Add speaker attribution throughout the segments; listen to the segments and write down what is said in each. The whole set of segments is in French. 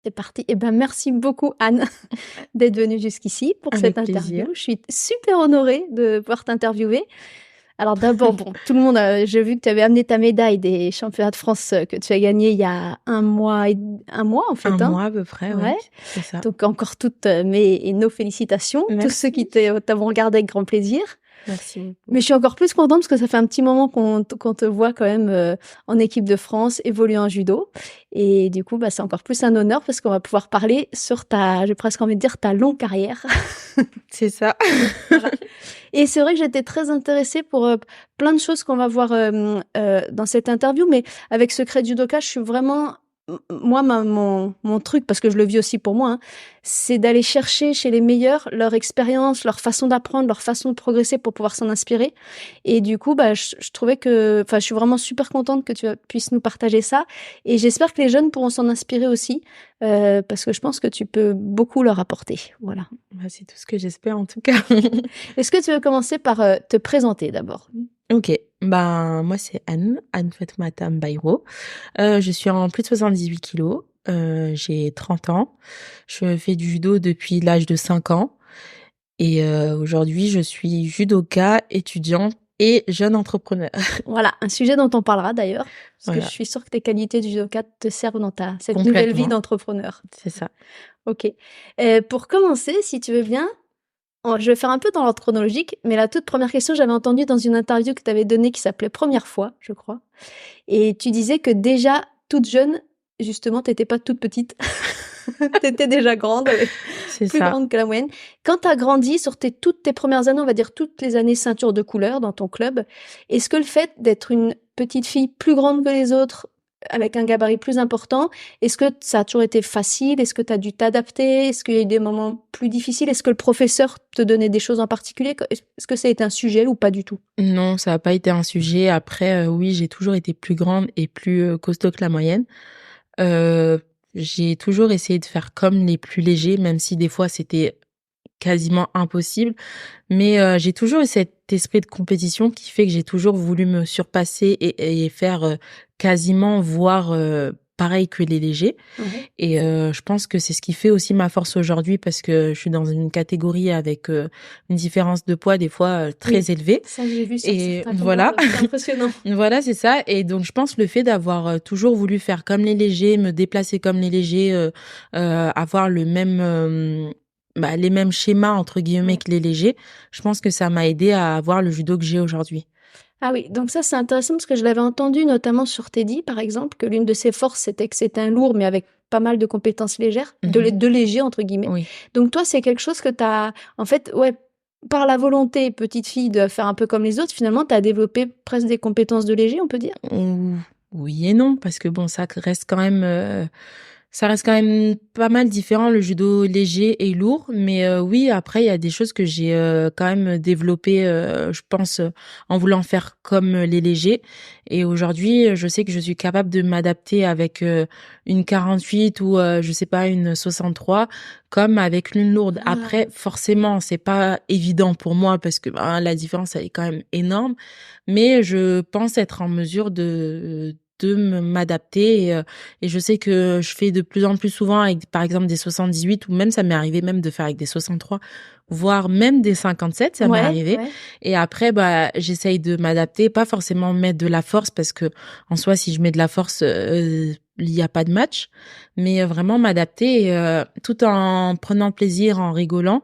Speaker 1: C'est parti. Eh ben, merci beaucoup, Anne, d'être venue jusqu'ici pour
Speaker 2: Avec
Speaker 1: cette interview.
Speaker 2: plaisir.
Speaker 1: Je suis super honorée de pouvoir t'interviewer. Alors d'abord, bon, tout le monde, j'ai vu que tu avais amené ta médaille des championnats de France que tu as gagné il y a un mois en
Speaker 2: Un
Speaker 1: fait, hein.
Speaker 2: mois à peu près,
Speaker 1: Ouais.
Speaker 2: oui, c'est ça.
Speaker 1: Donc encore toutes mes et nos félicitations, tous ceux qui
Speaker 2: Merci.
Speaker 1: t'avont regardé avec grand plaisir.
Speaker 2: Merci
Speaker 1: Mais
Speaker 2: beaucoup.
Speaker 1: je suis encore plus contente parce que ça fait un petit moment qu'on te voit quand même en équipe de France, évoluer en judo. Et du coup, bah, c'est encore plus un honneur parce qu'on va pouvoir parler sur j'ai presque envie de dire, ta longue carrière.
Speaker 2: C'est ça.
Speaker 1: Voilà. Et c'est vrai que j'étais très intéressée pour plein de choses qu'on va voir dans cette interview, mais avec Secret Judoka, je suis vraiment moi mon truc, parce que je le vis aussi pour moi, hein, c'est d'aller chercher chez les meilleurs leur expérience, leur façon d'apprendre, leur façon de progresser pour pouvoir s'en inspirer. Et du coup, bah, je trouvais que, enfin, je suis vraiment super contente que tu puisses nous partager ça. Et j'espère que les jeunes pourront s'en inspirer aussi, parce que je pense que tu peux beaucoup leur apporter. Voilà.
Speaker 2: Bah, c'est tout ce que j'espère en tout cas.
Speaker 1: Est-ce que tu veux commencer par te présenter d'abord?
Speaker 2: Ok, ben moi c'est Anne Fatoumata Mbaïro. Je suis en plus de 78 kilos. J'ai 30 ans. Je fais du judo depuis l'âge de 5 ans. Et aujourd'hui, je suis judoka, étudiante et jeune entrepreneur.
Speaker 1: Voilà, un sujet dont on parlera d'ailleurs, parce que je
Speaker 2: Voilà,
Speaker 1: suis sûre que tes qualités de judoka te servent dans cette nouvelle vie
Speaker 2: complètement.
Speaker 1: d'entrepreneur.
Speaker 2: C'est ça.
Speaker 1: Ok. Pour commencer, si tu veux bien, je vais faire un peu dans l'ordre chronologique, mais la toute première question, j'avais entendu dans une interview que tu avais donnée qui s'appelait Première fois, je crois. Et tu disais que déjà, toute jeune, justement, t'étais pas toute petite. T'étais déjà grande,
Speaker 2: C'est
Speaker 1: plus
Speaker 2: ça.
Speaker 1: grande que la moyenne. Quand tu as grandi sur toutes tes premières années, on va dire toutes les années ceinture de couleur dans ton club, est-ce que le fait d'être une petite fille plus grande que les autres, avec un gabarit plus important, est-ce que ça a toujours été facile? Est-ce que tu as dû t'adapter? Est-ce qu'il y a eu des moments plus difficiles? Est-ce que le professeur te donnait des choses en particulier? Est-ce que ça a été un sujet ou pas du tout?
Speaker 2: Non, ça n'a pas été un sujet. Après, oui, j'ai toujours été plus grande et plus costaud que la moyenne. Euh, j'ai toujours essayé de faire comme les plus légers, même si des fois c'était quasiment impossible. Mais j'ai toujours eu cet esprit de compétition qui fait que j'ai toujours voulu me surpasser et faire quasiment, voire pareil que les légers.
Speaker 1: Ouais.
Speaker 2: Et je pense que c'est ce qui fait aussi ma force aujourd'hui parce que je suis dans une catégorie avec une différence de poids des fois
Speaker 1: Oui,
Speaker 2: très élevée.
Speaker 1: ça j'ai vu sur
Speaker 2: Et
Speaker 1: certains
Speaker 2: voilà,
Speaker 1: concours, c'est impressionnant.
Speaker 2: voilà, c'est ça. Et donc je pense le fait d'avoir toujours voulu faire comme les légers, me déplacer comme les légers, avoir les mêmes schémas entre guillemets
Speaker 1: Ouais.
Speaker 2: que les légers, je pense que ça m'a aidé à avoir le judo que j'ai aujourd'hui.
Speaker 1: Ah oui, donc ça c'est intéressant parce que je l'avais entendu notamment sur Teddy par exemple, que l'une de ses forces c'était que c'était un lourd mais avec pas mal de compétences légères,
Speaker 2: Mhm.
Speaker 1: de léger entre guillemets.
Speaker 2: Oui.
Speaker 1: Donc toi c'est quelque chose que tu as en fait ouais par la volonté petite fille de faire un peu comme les autres, finalement tu as développé presque des compétences de léger, on peut dire.
Speaker 2: Oui et non, parce que bon, ça reste quand même pas mal différent, le judo léger et lourd. Mais oui, après, il y a des choses que j'ai quand même développées, je pense, en voulant faire comme les légers. Et aujourd'hui, je sais que je suis capable de m'adapter avec une 48 ou, je sais pas, une 63, comme avec l'une lourde.
Speaker 1: Ah,
Speaker 2: Après, forcément, c'est pas évident pour moi parce que ben, la différence, elle est quand même énorme. Mais je pense être en mesure de m'adapter et je sais que je fais de plus en plus souvent avec par exemple des 78 ou même ça m'est arrivé même de faire avec des 63 voire même des 57, ça m'est
Speaker 1: ouais,
Speaker 2: arrivé.
Speaker 1: ouais.
Speaker 2: Et après bah j'essaye de m'adapter, pas forcément mettre de la force parce que en soi si je mets de la force il y a pas de match, mais vraiment m'adapter tout en prenant plaisir, en rigolant.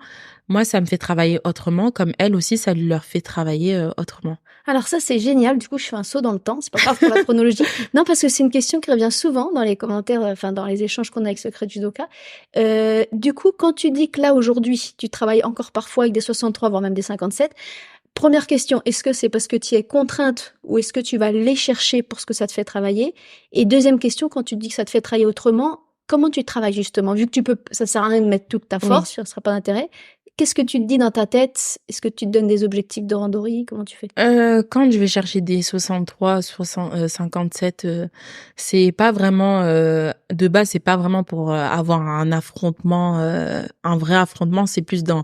Speaker 2: Moi ça me fait travailler autrement comme elle aussi ça leur fait travailler autrement.
Speaker 1: Alors ça, c'est génial. Du coup, je fais un saut dans le temps. C'est pas grave pour la chronologie. Non, parce que c'est une question qui revient souvent dans les commentaires, enfin, dans les échanges qu'on a avec Secret Judoka. Du coup, quand tu dis que là, aujourd'hui, tu travailles encore parfois avec des 63, voire même des 57, première question, est-ce que c'est parce que tu es contrainte ou est-ce que tu vas les chercher pour ce que ça te fait travailler? Et deuxième question, quand tu dis que ça te fait travailler autrement, comment tu travailles justement? Vu que ça sert à rien de mettre toute ta
Speaker 2: Oui.
Speaker 1: force, ça ne sera pas d'intérêt. Qu'est-ce que tu te dis dans ta tête? Est-ce que tu te donnes des objectifs de randori? Comment tu fais?
Speaker 2: Quand je vais chercher des 63, 57, c'est pas vraiment de base, c'est pas vraiment pour avoir un affrontement, un vrai affrontement. C'est plus dans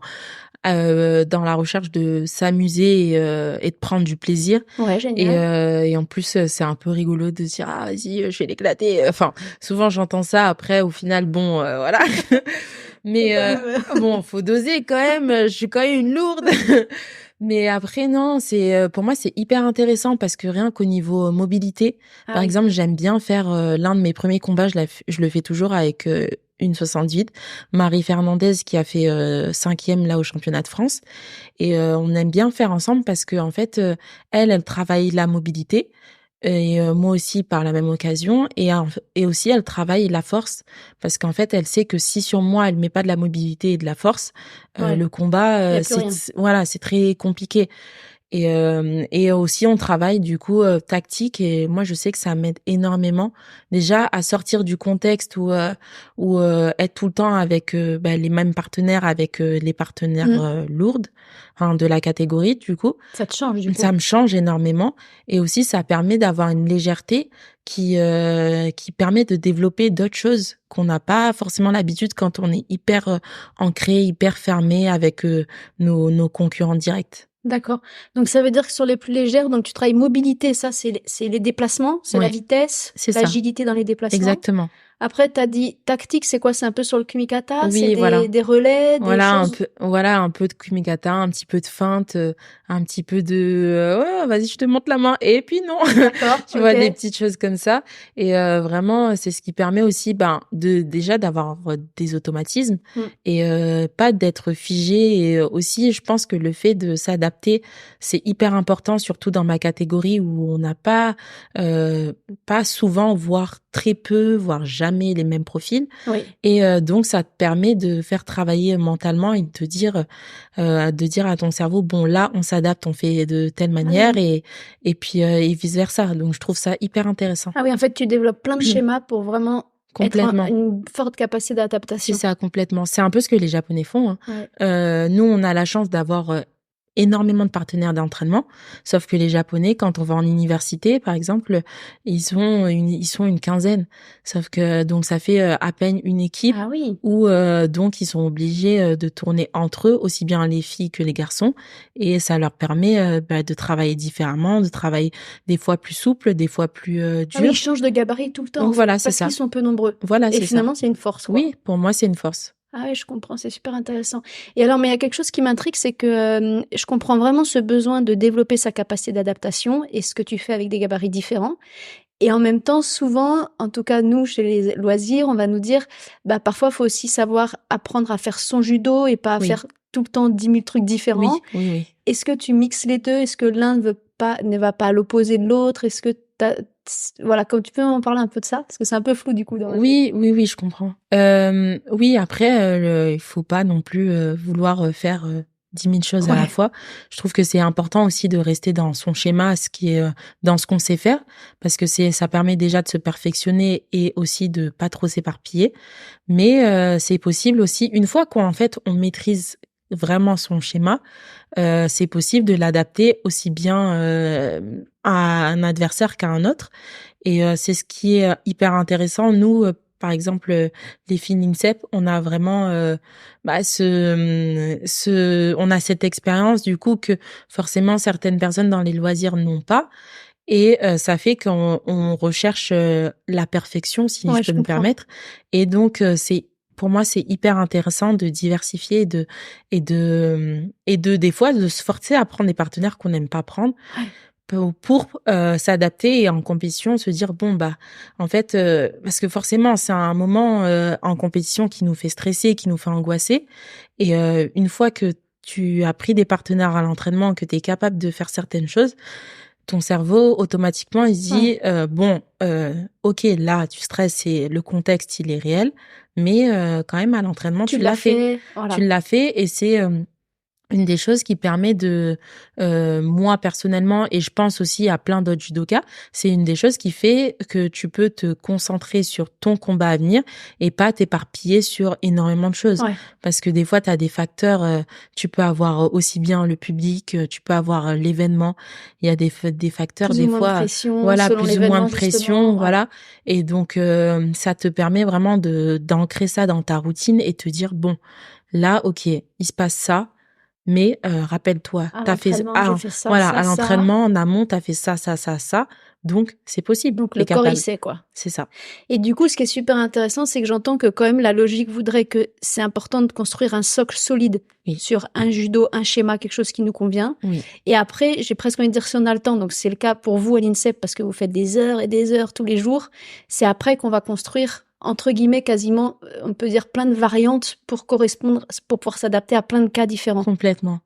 Speaker 2: dans la recherche de s'amuser et de prendre du plaisir.
Speaker 1: Ouais, génial.
Speaker 2: Et en plus, c'est un peu rigolo de se dire: «Ah vas-y, je vais l'éclater». Enfin, souvent j'entends ça. Après, au final, bon, voilà.
Speaker 1: C'est
Speaker 2: Mais
Speaker 1: quand même,
Speaker 2: bon, faut doser quand même. Je suis quand même une lourde. Mais après, non, c'est pour moi, c'est hyper intéressant parce que rien qu'au niveau mobilité,
Speaker 1: ah
Speaker 2: par
Speaker 1: oui.
Speaker 2: exemple, j'aime bien faire l'un de mes premiers combats, je le fais toujours avec une 68, Marie Fernandez qui a fait 5e là au championnat de France. Et on aime bien faire ensemble parce que en fait, elle travaille la mobilité et moi aussi par la même occasion et aussi elle travaille la force parce qu'en fait, elle sait que si sur moi, elle met pas de la mobilité et de la force,
Speaker 1: Ouais,
Speaker 2: le combat,
Speaker 1: il y a plus rien.
Speaker 2: voilà, c'est très compliqué. Et aussi on travaille du coup tactique et moi je sais que ça m'aide énormément déjà à sortir du contexte où être tout le temps avec les mêmes partenaires avec les partenaires
Speaker 1: Mmh.
Speaker 2: lourdes enfin de la catégorie du coup
Speaker 1: Ça te change du coup?
Speaker 2: ça me change énormément et aussi ça permet d'avoir une légèreté qui permet de développer d'autres choses qu'on n'a pas forcément l'habitude quand on est hyper ancré hyper fermé avec nos concurrents directs.
Speaker 1: D'accord. Donc ça veut dire que sur les plus légères, donc tu travailles mobilité, ça c'est les déplacements, c'est la
Speaker 2: Ouais,
Speaker 1: vitesse,
Speaker 2: c'est ça.
Speaker 1: l'agilité dans les déplacements.
Speaker 2: Exactement.
Speaker 1: Après, tu as dit tactique, c'est quoi? C'est un peu sur le kumikata? C'est
Speaker 2: Oui, voilà.
Speaker 1: des relais, des choses?
Speaker 2: Voilà, un peu de kumigata, un petit peu de feinte, un petit peu de «Ouais, vas-y, je te montre la main» et puis non.
Speaker 1: D'accord,
Speaker 2: Tu vois? Des
Speaker 1: OK.
Speaker 2: petites choses comme ça et vraiment, c'est ce qui permet aussi, de déjà d'avoir des automatismes
Speaker 1: Mmh.
Speaker 2: et pas d'être figé et aussi, je pense que le fait de s'adapter, c'est hyper important, surtout dans ma catégorie où on n'a pas souvent, voire très peu, voire jamais les mêmes profils.
Speaker 1: Oui.
Speaker 2: Et donc ça te permet de faire travailler mentalement et de dire à ton cerveau: «Bon là, on s'adapte, on fait de telle
Speaker 1: Ah
Speaker 2: manière»
Speaker 1: oui.
Speaker 2: et puis, et vice versa. Donc je trouve ça hyper intéressant.
Speaker 1: Ah oui, en fait, tu développes plein de schémas pour vraiment être
Speaker 2: Complètement.
Speaker 1: une forte capacité
Speaker 2: C'est
Speaker 1: d'adaptation.
Speaker 2: ça, complètement. C'est un peu ce que les Japonais font, hein.
Speaker 1: Ouais.
Speaker 2: Nous, on a la chance d'avoir, énormément de partenaires d'entraînement. Sauf que les Japonais, quand on va en université, par exemple, ils sont une quinzaine. Sauf que donc ça fait, à peine une équipe
Speaker 1: Ah oui.
Speaker 2: où, donc ils sont obligés, de tourner entre eux, aussi bien les filles que les garçons et ça leur permet, de travailler différemment, de travailler des fois plus souple, des fois plus,
Speaker 1: Ah oui, ils
Speaker 2: dur.
Speaker 1: changent de gabarit tout le temps, en
Speaker 2: Donc
Speaker 1: fait,
Speaker 2: voilà, c'est
Speaker 1: parce qu'ils
Speaker 2: ça.
Speaker 1: sont peu nombreux
Speaker 2: Voilà,
Speaker 1: et
Speaker 2: c'est ça.
Speaker 1: finalement, c'est une force, quoi.
Speaker 2: Oui, pour moi, c'est une force.
Speaker 1: Ah ouais, je comprends, c'est super intéressant. Et alors, mais il y a quelque chose qui m'intrigue, c'est que je comprends vraiment ce besoin de développer sa capacité d'adaptation et ce que tu fais avec des gabarits différents. Et en même temps, souvent, en tout cas nous, chez les loisirs, on va nous dire, bah parfois, il faut aussi savoir apprendre à faire son judo et pas à
Speaker 2: Oui,
Speaker 1: faire tout le temps 10 000 trucs différents.
Speaker 2: oui, oui, oui.
Speaker 1: Est-ce que tu mixes les deux? Est-ce que l'un ne va pas à l'opposé de l'autre? Est-ce que voilà, comme tu peux m'en parler un peu de ça? Parce que c'est un peu flou du coup dans ma tête.
Speaker 2: Oui, oui, oui, je comprends. Oui, après, il faut pas non plus vouloir faire 10 000 choses à la
Speaker 1: Ouais,
Speaker 2: fois. Je trouve que c'est important aussi de rester dans son schéma, ce qui est dans ce qu'on sait faire, parce que ça permet déjà de se perfectionner et aussi de pas trop s'éparpiller. Mais c'est possible aussi une fois qu'en fait on maîtrise vraiment son schéma, c'est possible de l'adapter aussi bien à un adversaire qu'à un autre. Et c'est ce qui est hyper intéressant. Nous, par exemple, les filles NINSEP, on a vraiment on a cette expérience du coup que forcément certaines personnes dans les loisirs n'ont pas. Et ça fait qu'on recherche la perfection, si je
Speaker 1: ouais,
Speaker 2: peux
Speaker 1: je
Speaker 2: me
Speaker 1: comprends.
Speaker 2: permettre. Et donc c'est pour moi, c'est hyper intéressant de diversifier et de des fois de se forcer à prendre des partenaires qu'on n'aime pas prendre
Speaker 1: Ouais.
Speaker 2: pour s'adapter et en compétition se dire bon en fait parce que forcément c'est un moment en compétition qui nous fait stresser, qui nous fait angoisser et une fois que tu as pris des partenaires à l'entraînement, que tu es capable de faire certaines choses, ton cerveau automatiquement il se
Speaker 1: Ouais.
Speaker 2: dit bon OK, là tu stresses et le contexte il est réel mais quand même à l'entraînement
Speaker 1: Tu
Speaker 2: tu
Speaker 1: l'as
Speaker 2: l'as fait.
Speaker 1: fait,
Speaker 2: Tu
Speaker 1: voilà.
Speaker 2: l'as fait et c'est une des choses qui permet de, moi personnellement et je pense aussi à plein d'autres judokas, c'est une des choses qui fait que tu peux te concentrer sur ton combat à venir et pas t'éparpiller sur énormément de choses.
Speaker 1: Ouais.
Speaker 2: Parce que des fois, tu as des facteurs, tu peux avoir aussi bien le public, tu peux avoir l'événement. Il y a des facteurs,
Speaker 1: Plus ou
Speaker 2: des
Speaker 1: moins de
Speaker 2: fois,
Speaker 1: pression
Speaker 2: voilà,
Speaker 1: selon
Speaker 2: plus ou moins
Speaker 1: l'événement
Speaker 2: de pression,
Speaker 1: justement, ouais.
Speaker 2: voilà. Et donc, ça te permet vraiment d'ancrer ça dans ta routine et te dire, bon, là, OK, il se passe ça. mais rappelle-toi,
Speaker 1: À
Speaker 2: t'as fait
Speaker 1: l'entraînement, j'ai fait ça,
Speaker 2: voilà,
Speaker 1: ça,
Speaker 2: à
Speaker 1: ça.
Speaker 2: l'entraînement, en amont, t'as fait ça, ça, ça, ça, donc c'est possible,
Speaker 1: Donc
Speaker 2: tu
Speaker 1: le
Speaker 2: es
Speaker 1: corps, il
Speaker 2: capable.
Speaker 1: sait, quoi.
Speaker 2: C'est ça.
Speaker 1: Et du coup, ce qui est super intéressant, c'est que j'entends que quand même la logique voudrait que c'est important de construire un socle solide
Speaker 2: Oui,
Speaker 1: sur un judo, un schéma, quelque chose qui nous convient.
Speaker 2: oui,
Speaker 1: Et après, j'ai presque envie de dire si on a le temps, donc c'est le cas pour vous à l'INSEP parce que vous faites des heures et des heures tous les jours, c'est après qu'on va construire, entre guillemets, quasiment, on peut dire plein de variantes pour correspondre, pour pouvoir s'adapter à plein de cas différents.
Speaker 2: complètement.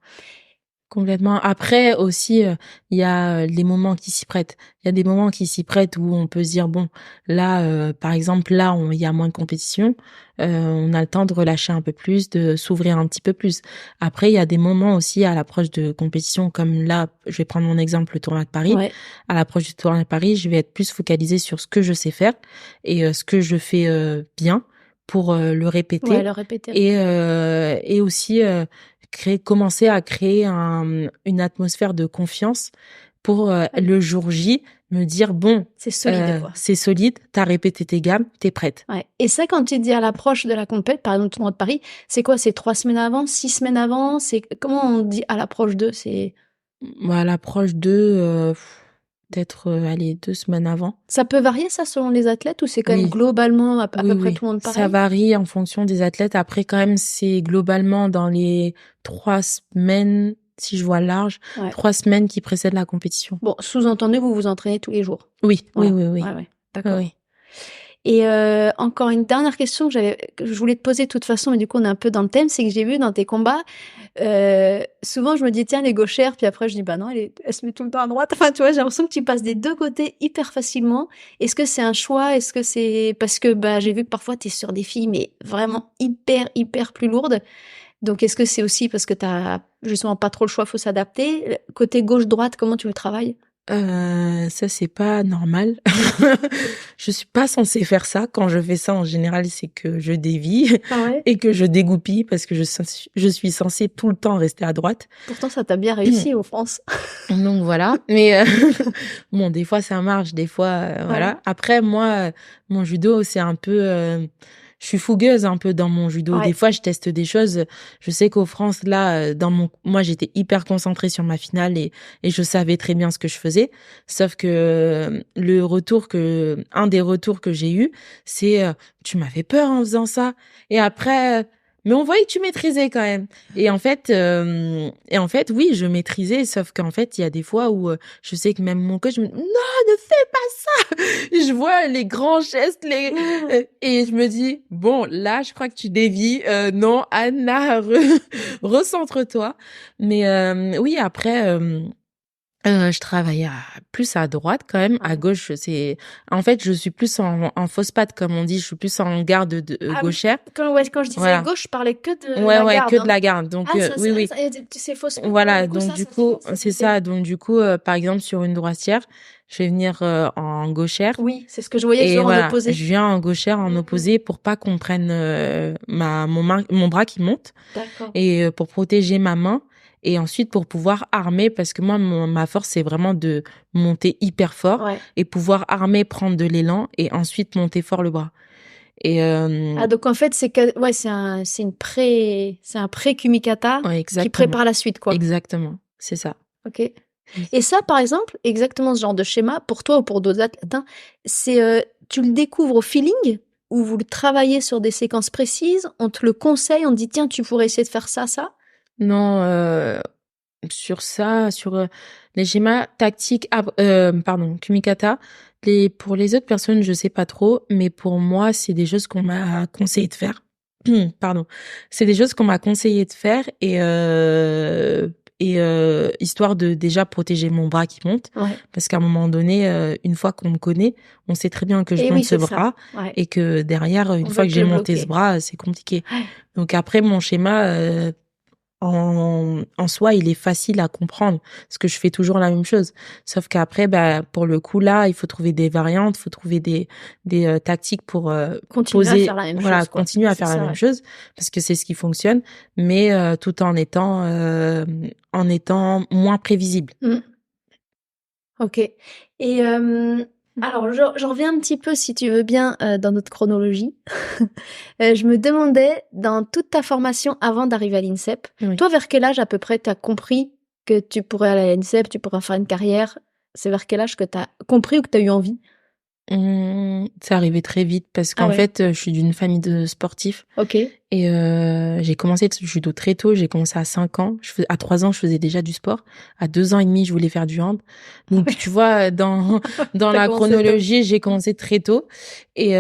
Speaker 2: Complètement. Après aussi, il y a les moments qui s'y prêtent. Il y a des moments qui s'y prêtent où on peut se dire bon, là, par exemple, là, il y a moins de compétition, on a le temps de relâcher un peu plus, de s'ouvrir un petit peu plus. Après, il y a des moments aussi à l'approche de compétition, comme là, je vais prendre mon exemple, le tournoi de Paris.
Speaker 1: Ouais.
Speaker 2: À l'approche du tournoi de Paris, je vais être plus focalisée sur ce que je sais faire et ce que je fais bien pour le
Speaker 1: Ouais,
Speaker 2: répéter
Speaker 1: le répéter.
Speaker 2: et aussi commencer à créer une atmosphère de confiance pour le jour J me dire bon,
Speaker 1: C'est solide, quoi.
Speaker 2: c'est solide, t'as répété tes gammes, t'es prête.
Speaker 1: Ouais. Et ça, quand tu dis à l'approche de la compète, par exemple, le tournoi de Paris, c'est quoi? C'est 3 semaines avant, 6 semaines avant? C'est comment on dit à l'approche de? C'est
Speaker 2: À l'approche de peut-être allez 2 semaines avant.
Speaker 1: ça peut varier ça selon les athlètes ou c'est quand même
Speaker 2: Oui,
Speaker 1: globalement à
Speaker 2: oui,
Speaker 1: peu près
Speaker 2: oui.
Speaker 1: tout le monde
Speaker 2: Ça
Speaker 1: pareil?
Speaker 2: varie en fonction des athlètes. Après, quand même, c'est globalement dans les 3 semaines, si je vois large,
Speaker 1: Ouais.
Speaker 2: 3 semaines qui précèdent la compétition.
Speaker 1: Bon, sous-entendu, vous vous entraînez tous les jours.
Speaker 2: Oui, oui,
Speaker 1: Voilà.
Speaker 2: oui,
Speaker 1: Ouais,
Speaker 2: oui.
Speaker 1: ouais.
Speaker 2: Oui,
Speaker 1: D'accord.
Speaker 2: oui.
Speaker 1: Et encore une dernière question que je voulais te poser de toute façon, mais du coup on est un peu dans le thème, c'est que j'ai vu dans tes combats, souvent je me dis tiens elle est gauchère, puis après je dis bah non elle se met tout le temps à droite. Enfin tu vois j'ai l'impression que tu passes des deux côtés hyper facilement. Est-ce que c'est un choix? Est-ce que c'est parce que bah j'ai vu que parfois t'es sur des filles mais vraiment hyper plus lourdes. Donc est-ce que c'est aussi parce que t'as justement pas trop le choix, faut s'adapter? Côté gauche-droite, comment tu le travailles?
Speaker 2: Ça, c'est pas normal. Je suis pas censée faire ça. Quand je fais ça, en général, c'est que je dévie
Speaker 1: Ah ouais?
Speaker 2: et que je dégoupille parce que je suis censée tout le temps rester à droite.
Speaker 1: Pourtant ça t'a bien réussi au France.
Speaker 2: Donc voilà. Mais bon, des fois ça marche, des fois
Speaker 1: Ouais.
Speaker 2: voilà. Après moi, mon judo, c'est un peu je suis fougueuse un peu dans mon judo. Des
Speaker 1: Ouais.
Speaker 2: fois, je teste des choses. Je sais qu'au France, là, moi, j'étais hyper concentrée sur ma finale et je savais très bien ce que je faisais. Sauf que un des retours que j'ai eu, c'est, tu m'as fait peur en faisant ça. Et après, mais on voyait que tu maîtrisais quand même. Et en fait, oui, je maîtrisais. Sauf qu'en fait, il y a des fois où je sais que même mon coach me dit, non, ne fais pas ça. Je vois les grands gestes, et je me dis, bon, là, je crois que tu dévies. Non, Anna, recentre-toi. Mais oui, après, je travaille plus à droite quand même. À
Speaker 1: Ouais.
Speaker 2: gauche, en fait, je suis plus en fausse patte, comme on dit. Je suis plus en garde
Speaker 1: Ah,
Speaker 2: gauchère.
Speaker 1: quand je disais
Speaker 2: Voilà.
Speaker 1: gauche, je parlais que de
Speaker 2: Ouais,
Speaker 1: la
Speaker 2: ouais, que
Speaker 1: garde,
Speaker 2: de
Speaker 1: hein.
Speaker 2: la garde. Donc,
Speaker 1: Ah, ça,
Speaker 2: oui, oui.
Speaker 1: c'est fausse patte. Ouais,
Speaker 2: Voilà.
Speaker 1: du coup,
Speaker 2: Donc,
Speaker 1: ça
Speaker 2: du
Speaker 1: se fait
Speaker 2: coup,
Speaker 1: dans cet
Speaker 2: c'est
Speaker 1: effet.
Speaker 2: ça. Donc, du coup, par exemple, sur une droitière, je vais venir en gauchère.
Speaker 1: Oui, c'est ce que je voyais,
Speaker 2: Et
Speaker 1: toujours en
Speaker 2: voilà,
Speaker 1: opposé.
Speaker 2: je viens en gauchère, en opposé, pour pas qu'on prenne mon bras qui monte,
Speaker 1: D'accord.
Speaker 2: et pour protéger ma main, et ensuite pour pouvoir armer, parce que moi, ma force, c'est vraiment de monter hyper fort
Speaker 1: Ouais.
Speaker 2: et pouvoir armer, prendre de l'élan, et ensuite monter fort le bras. Et
Speaker 1: Ah, donc en fait, ouais, c'est un pré-kumikata
Speaker 2: ouais,
Speaker 1: qui
Speaker 2: exactement,
Speaker 1: prépare la suite, quoi.
Speaker 2: exactement, c'est ça.
Speaker 1: Ok. Et ça, par exemple, exactement ce genre de schéma, pour toi ou pour d'autres athlètes, hein, tu le découvres au feeling ou vous le travaillez sur des séquences précises, on te le conseille, on te dit tiens, tu pourrais essayer de faire ça, ça.
Speaker 2: Non, sur ça, sur les schémas tactiques, pardon, Kumikata, pour les autres personnes, je sais pas trop, mais pour moi, c'est des choses qu'on m'a conseillé de faire. Pardon. C'est des choses qu'on m'a conseillé de faire, histoire de déjà protéger mon bras qui monte,
Speaker 1: Ouais.
Speaker 2: parce qu'à un moment donné, une fois qu'on me connaît, on sait très bien que je
Speaker 1: Et
Speaker 2: monte
Speaker 1: oui,
Speaker 2: ce
Speaker 1: c'est ça.
Speaker 2: bras,
Speaker 1: Ouais.
Speaker 2: et que derrière, une
Speaker 1: On
Speaker 2: fois
Speaker 1: veut
Speaker 2: que
Speaker 1: te
Speaker 2: j'ai
Speaker 1: le
Speaker 2: monté ce
Speaker 1: bloquer.
Speaker 2: bras, c'est compliqué.
Speaker 1: Ouais.
Speaker 2: Donc après, mon schéma, en soi, il est facile à comprendre parce que je fais toujours la même chose. Sauf qu'après, bah, pour le coup, là, il faut trouver des variantes, il faut trouver des tactiques pour
Speaker 1: Continuer à faire
Speaker 2: poser,
Speaker 1: la même
Speaker 2: voilà,
Speaker 1: chose, quoi.
Speaker 2: continuer à
Speaker 1: C'est
Speaker 2: faire la
Speaker 1: ça,
Speaker 2: même
Speaker 1: ouais.
Speaker 2: chose parce que c'est ce qui fonctionne, mais tout en étant moins prévisible.
Speaker 1: Mm. Ok. Et Alors, j'en reviens un petit peu, si tu veux bien, dans notre chronologie. Je me demandais, dans toute ta formation avant d'arriver à l'INSEP,
Speaker 2: Oui.
Speaker 1: toi, vers quel âge à peu près t'as compris que tu pourrais aller à l'INSEP, tu pourrais faire une carrière? C'est vers quel âge que t'as compris ou que t'as eu envie?
Speaker 2: C'est arrivé très vite parce
Speaker 1: Ah
Speaker 2: qu'en
Speaker 1: ouais.
Speaker 2: fait, je suis d'une famille de sportifs
Speaker 1: Ok.
Speaker 2: et j'ai commencé le judo très tôt. J'ai commencé à 5 ans. À 3 ans, je faisais déjà du sport. À 2 ans et demi, je voulais faire du hand. Donc, tu vois, dans
Speaker 1: T'as
Speaker 2: la
Speaker 1: commencé tôt.
Speaker 2: chronologie, j'ai commencé très tôt. Et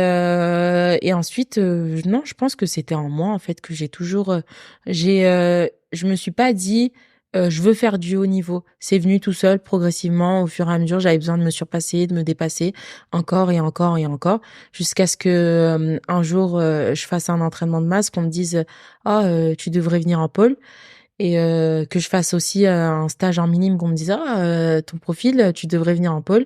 Speaker 2: ensuite, non, je pense que c'était en moi, en fait, que j'ai toujours, je me suis pas dit, je veux faire du haut niveau. C'est venu tout seul, progressivement, au fur et à mesure. J'avais besoin de me surpasser, de me dépasser encore et encore et encore, jusqu'à ce que un jour je fasse un entraînement de masse, qu'on me dise tu devrais venir en pôle, et que je fasse aussi un stage en minime, qu'on me dise ton profil, tu devrais venir en pôle.